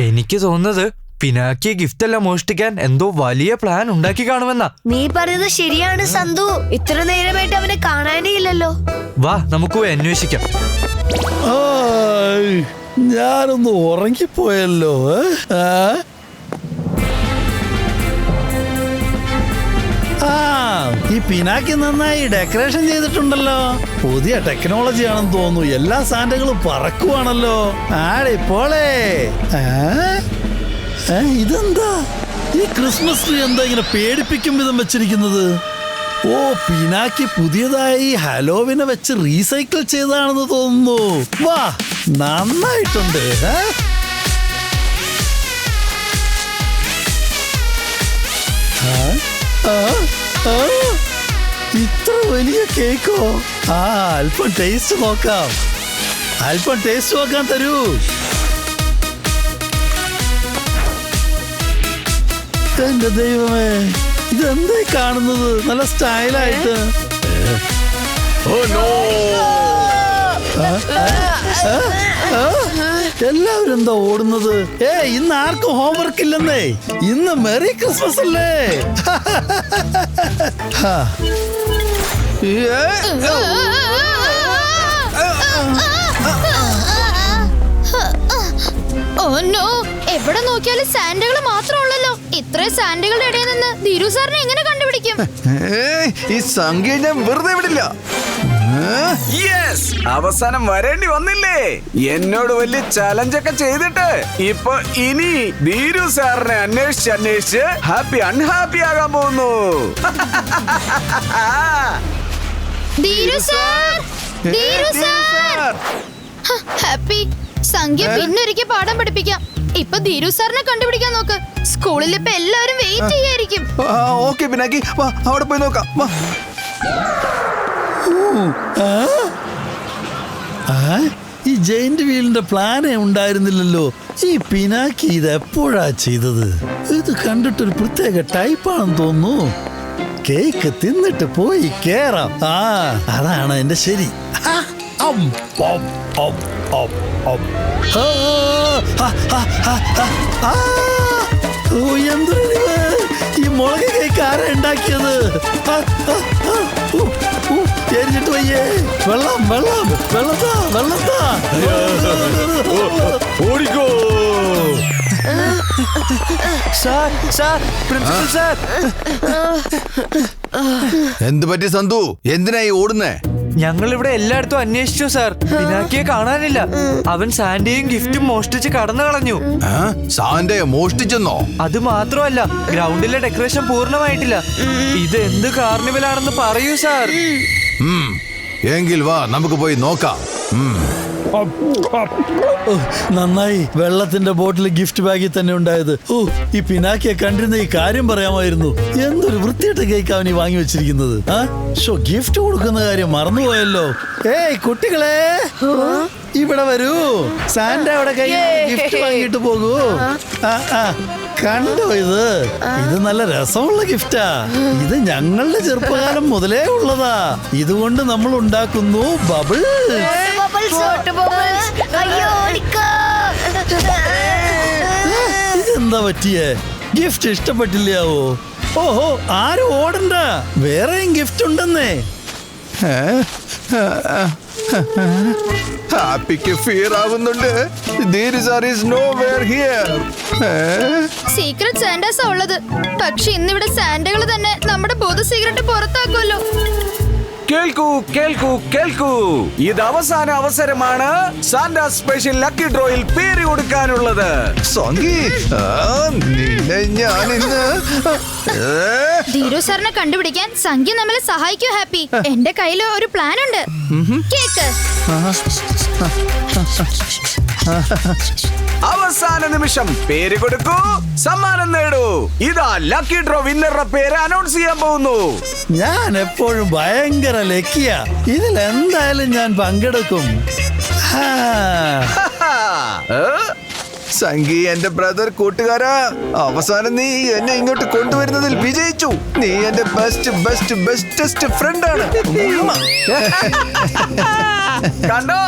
എനിക്ക് തോന്നുന്നത് പിനാക്കിയ ഗിഫ്റ്റ് എല്ലാം മോഷ്ടിക്കാൻ എന്തോ വലിയ പ്ലാൻ ഉണ്ടാക്കി കാണുമെന്നാ. നീ പറഞ്ഞത് ശരിയാണ് സന്തു. ഇത്ര നേരമായിട്ട് അവനെ കാണാനേ ഇല്ലല്ലോ. വാ, നമുക്ക് പോയി അന്വേഷിക്കാം. ഞാനൊന്ന് ഉറങ്ങിപ്പോയല്ലോ. ഈ പിനാക്കി നന്നായി ഡെക്കറേഷൻ ചെയ്തിട്ടുണ്ടല്ലോ. പുതിയ ടെക്നോളജി ആണെന്ന് തോന്നുന്നു. എല്ലാ സാന്റകളും പറക്കുവാണല്ലോ. ആടിപ്പോളേ. ഇതെന്താ? ഈ ക്രിസ്മസ് ട്രീ എന്താ ഇങ്ങനെ പേടിപ്പിക്കും വിധം വെച്ചിരിക്കുന്നത്? ഓ പിനാക്കി പുതിയതായി ഹലോവിനെ വെച്ച് റീസൈക്കിൾ ചെയ്താണെന്ന് തോന്നുന്നു. വാ, നന്നായിട്ടുണ്ട്. ഇത്ര വലിയ കേക്കോ? അല്പം ടേസ്റ്റ് നോക്കാം. അല്പം ടേസ്റ്റ് നോക്കാൻ തരൂ. എന്റെ ദൈവമേ, ഇതെന്തായി കാണുന്നത്? നല്ല സ്റ്റൈലായിട്ട്. എല്ലാവരും എന്താ ഓടുന്നത്? ഇന്ന് ആർക്കും ഹോംവർക്ക് ഇല്ലെന്നേ. ഇന്ന് മെറി ക്രിസ്മസ് അല്ലേ? എവിടെ നോക്കിയാലും സാന്റകൾ മാത്രമുള്ളല്ലോ. ഇത്രയും സാന്റകളുടെ ഇടയിൽ നിന്ന് ധീരു സാറിനെ എങ്ങനെ കണ്ടുപിടിക്കും? ഈ സംഖ്യ ഞാൻ വെറുതെ വിടില്ല. അവസാനം വരേണ്ടി വന്നില്ലേ? എന്നോട് വലിയ ചലഞ്ചൊക്കെ ചെയ്തിട്ട് ഇപ്പൊ ഇനി ധീരു സാറിനെ അന്വേഷിച്ച് ഹാപ്പി അൺഹാപ്പി ആകാൻ പോകുന്നു. ഹാപ്പി, സംഖ്യ പിന്നൊരിക്കൽ പാഠം പഠിപ്പിക്കാം. ഇപ്പൊ ധീരു സാറിനെ കണ്ടുപിടിക്കാൻ നോക്ക്. സ്കൂളിൽ ഇപ്പൊ എല്ലാവരും വെയിറ്റ് ചെയ്യായിരിക്കും. ഓക്കെ പിനാക്കി, വാ അവിടെ പോയി നോക്കാം. ഈ ജെയിന്റ് വീലിന്റെ പ്ലാനേ ഉണ്ടായിരുന്നില്ലല്ലോ. ഈ പിനാക്കി ഇത് എപ്പോഴാ ചെയ്തത്? ഇത് കണ്ടിട്ടൊരു പ്രത്യേക ടൈപ്പാണെന്ന് തോന്നുന്നു. കേക്ക് തിന്നിട്ട് പോയി കേറാം. അതാണ് എന്റെ ശരി. എന്തൊരു ഈ മുളക് കേക്ക് ആരാ ഉണ്ടാക്കിയത്? എരിഞ്ഞിട്ട് വയ്യേ. വെള്ളം വെള്ളം വെള്ളത്താ വെള്ളത്താ ഓടിക്കോ. എന്ത് പറ്റി സന്തു? എന്തിനായി ഓടുന്നേ? ഞങ്ങൾ ഇവിടെ എല്ലായിടത്തും അന്വേഷിച്ചു സാർ. പിനാക്കിയെ കാണാനില്ല. അവൻ സാന്റയും ഗിഫ്റ്റും മോഷ്ടിച്ച് കടന്നു കളഞ്ഞു. സാന്റയെ മോഷ്ടിച്ചെന്നോ? അത് മാത്രമല്ല, ഗ്രൗണ്ടിലെ ഡെക്കറേഷൻ പൂർണ്ണമായിട്ടില്ല. ഇത് എന്ത് കാർണിവലാണെന്ന് പറയൂ സാർ. എങ്കിൽ വാ, നമുക്ക് പോയി നോക്കാം. നന്നായി, വെള്ളത്തിന്റെ ബോട്ടിൽ ഗിഫ്റ്റ് ബാഗിൽ തന്നെ ഉണ്ടായത്. ഈ പിനാക്കിയെ കണ്ടിരുന്ന ഈ കാര്യം പറയാമായിരുന്നു. എന്തൊരു വൃത്തിയായിട്ട കേക്ക് അവനീ വാങ്ങി വെച്ചിരിക്കുന്നത്. ഗിഫ്റ്റ് കൊടുക്കുന്ന കാര്യം മറന്നുപോയല്ലോ. കുട്ടികളെ, ഇവിടെ വരൂ. സാന്റ അവിടെ കൈ ഗിഫ്റ്റ് വാങ്ങിയിട്ട് പോകൂ. കണ്ടോ ഇത്? ഇത് നല്ല രസമുള്ള ഗിഫ്റ്റാ. ഇത് ഞങ്ങളുടെ ചെറുപ്പകാലം മുതലേ ഉള്ളതാ. ഇതുകൊണ്ട് നമ്മൾ ഉണ്ടാക്കുന്നു ബബിൾ. ഇതെന്താ പറ്റിയേ? ഗിഫ്റ്റ് ഇഷ്ടപ്പെട്ടില്ലാവോ? ഓഹോ, ആരും ഓടണ്ട, വേറെയും ഗിഫ്റ്റ് ഉണ്ടെന്നേ. ഹാപ്പിക്ക് ഫിയർ ആവുന്നുണ്ട്. There is nowhere here. Secret സാന്റാസാ ഉള്ളത്. പക്ഷെ ഇന്നിവിടെ സാന്റകൾ തന്നെ നമ്മുടെ പൊതു സീക്രട്ട് പുറത്താക്കുമല്ലോ. കേൾക്കൂ കേൾക്കൂ കേൾക്കൂ, ഇത് അവസാന അവസരമാണ് സാന്റ സ്പെഷ്യൽ ലക്കി ഡ്രോയിൽ പേര് കൊടുക്കാനുള്ളത്. ധീരു സാറിനെ കണ്ടുപിടിക്കാൻ സംഖ്യ നമ്മളെ സഹായിക്കൂ ഹാപ്പി. എന്റെ കയ്യിൽ ഒരു പ്ലാൻ ഉണ്ട്. കേക്ക് അവസാന നിമിഷം പേര് കൊടുക്കൂ, സമ്മാനം നേടൂ. ഇതാ ലക്കി ഡ്രോ വിന്നറുടെ പേര് അനൗൺസ് ചെയ്യാൻ പോകുന്നു. ഞാൻ എപ്പോഴും ഭയങ്കര ലക്കിയാ. ഇതിൽ എന്തായാലും ഞാൻ പങ്കെടുക്കും. സംഗി, എന്റെ ബ്രദർ, കൂട്ടുകാരാ, അവസാനം നീ എന്നെ ഇങ്ങോട്ട് കൊണ്ടുവരുന്നതിൽ വിജയിച്ചു. നീ എന്റെ ബെസ്റ്റസ്റ്റ് ഫ്രണ്ടാണ്. കണ്ടോ,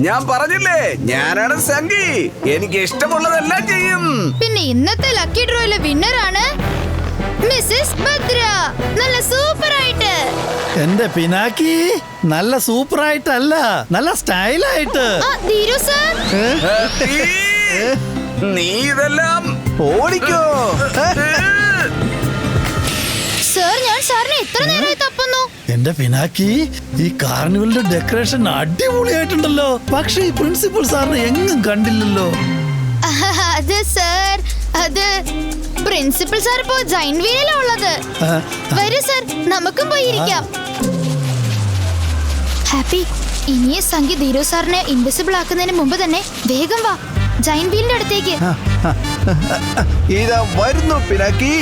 ഞാൻ പറഞ്ഞില്ലേ, ഞാനാണ് സംഗി. എനിക്ക് ഇഷ്ടമുള്ളതെല്ലാം ചെയ്യും. പിന്നെ ഇന്നത്തെ ലക്കി ഡ്രോയിലെ വിന്നറാണ് മിസ്സസ് ഭദ്ര. നല്ല സൂപ്പർ ആയിട്ട്. എന്റെ പിനാക്കി നല്ല സൂപ്പർ ആയിട്ടല്ല, നല്ല സ്റ്റൈലായിട്ട്. ധീരു സാർ, നീ ഇതെല്ലാം ഓടിക്കോ. സാർ, ഞാൻ സാറിനെ എത്ര നേരമായി തപ്പുന്നു. എന്റെ പിനാക്കി, ഈ കാർണിവലിന്റെ ഡെക്കറേഷൻ അടിപൊളിയായിട്ടുണ്ടല്ലോ. പക്ഷെ ഈ പ്രിൻസിപ്പൽ സാറിനെ എങ്ങും കണ്ടില്ലല്ലോ. അത് സാർ, അത് പ്രിൻസിപ്പൽ സാർ ഇപ്പോ ജൈന്റ് വീലിലാ ഉള്ളത്. വരൂ സർ, നമുക്കും പോയിരിക്കാം. ഹാപ്പി, ഇനി സംഗീത് ധീരു സാറിനെ ഇൻവിസിബിൾ ആക്കുന്നതിന് മുമ്പ് തന്നെ വേഗം വാ ജൈന്റ് വീലിന്റെ അടുത്തേക്ക്. ഇതാ വരുന്നു പിനാക്കി.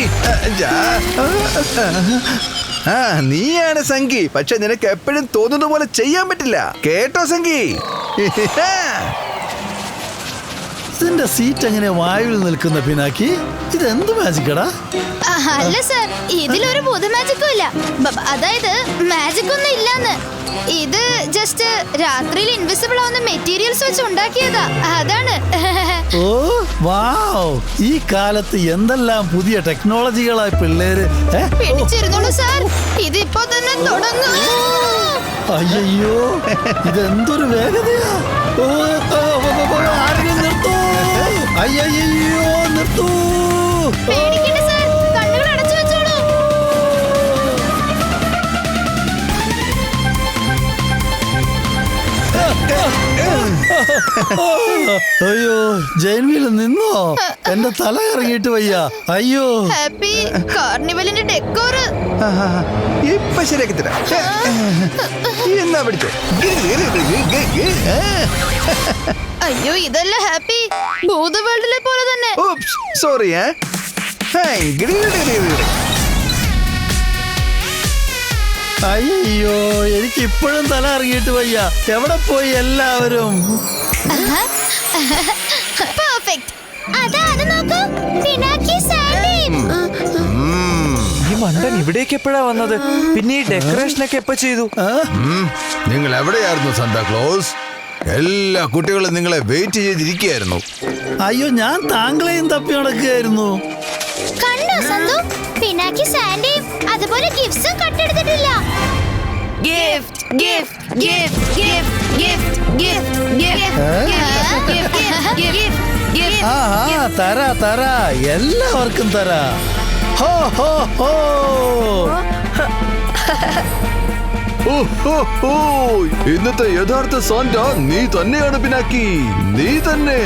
നീയാണ് സംഗി, പക്ഷെ നിനക്ക് എപ്പോഴും തോന്നുന്ന പോലെ ചെയ്യാൻ പറ്റില്ല, കേട്ടോ സംഗി? ഇതിന്റെ സീറ്റ് എങ്ങനെ വായുവിൽ നിൽക്കുന്ന പിനാക്കി? ഇതെന്ത് മാജിക്കടാ? അല്ല സർ, ഇതിലൊരു ഭൂത മാജിക്കും ഇല്ല. അതായത് മാജിക് ഒന്നും ഇല്ലാന്ന്. ഇത് ജസ്റ്റ് രാത്രിയിൽ ഇൻവിസിബിൾ ആവുന്ന മെറ്റീരിയൽസ് വെച്ച് ഉണ്ടാക്കിയതാ, അതാണ്. ഓ വാവ്, ഈ കാലത്ത് എന്തെല്ലാം പുതിയ ടെക്നോളജികളായി പിള്ളേര്. പിടിച്ചിരുന്നോളൂ സാർ, ഇതിപ്പോ തന്നെ തുടങ്ങും. അയ്യോ, ഇതെന്തൊരു വേഗതയാ! ആരെങ്കിലും നിർത്തൂ! അയ്യോ, നിർത്തൂ! പേടിക്കണ്ട സാർ, കണ്ണുകൾ അടച്ചു വെച്ചോളൂ. അയ്യോ, ജൈൻവിൽ നിന്നോ? എന്റെ തല ഇറങ്ങിയിട്ട് വയ്യ. അയ്യോ. ഹാപ്പി, കാർണിവലിന്റെ ഡെക്കോർ ഇപ്പൊ ശരിയാക്കി തരാം. എന്നാ പിടിച്ചോ. അയ്യോ, ഇതല്ല ഹാപ്പി, ഭൂത വേൾഡിലെ പോലെ തന്നെ. സോറി. അയ്യോ, എനിക്ക് ഇപ്പോഴും തല ഇറങ്ങിയിട്ട് വയ്യ. എവിടെ പോയി എല്ലാവരും? പെർഫെക്റ്റ്. അതാ അത് നോക്കൂ, പിനാക്കി സാൻഡി. ഈ മണ്ടൻ ഇവിടേക്ക് എപ്പോഴാ വന്നത്? പിന്നെ ഈ ഡെക്കറേഷൻ ഒക്കെ എപ്പോ ചെയ്തു? നിങ്ങൾ എവിടെയായിരുന്നു സാന്താക്ലോസ്? എല്ലാ കുട്ടികളും നിങ്ങളെ വെയിറ്റ് ചെയ്തിരിക്കുകയായിരുന്നു. അയ്യോ, ഞാൻ താങ്കളെയും തപ്പി നടക്കുകയായിരുന്നു. കണ്ടോ സന്തു, പിനാക്കി സാൻഡിയും അതുപോലെ ഗിഫ്റ്റ്സും കട്ടെടുത്തിട്ടില്ല. Gift gift gift gift gift തരാ എല്ലാവർക്കും തരാ. ഹോ ഹോ ഹോ. ഇന്നത്തെ യഥാർത്ഥ സാന്റ നീ തന്നെയാണ് പിനാക്കി, നീ തന്നെ.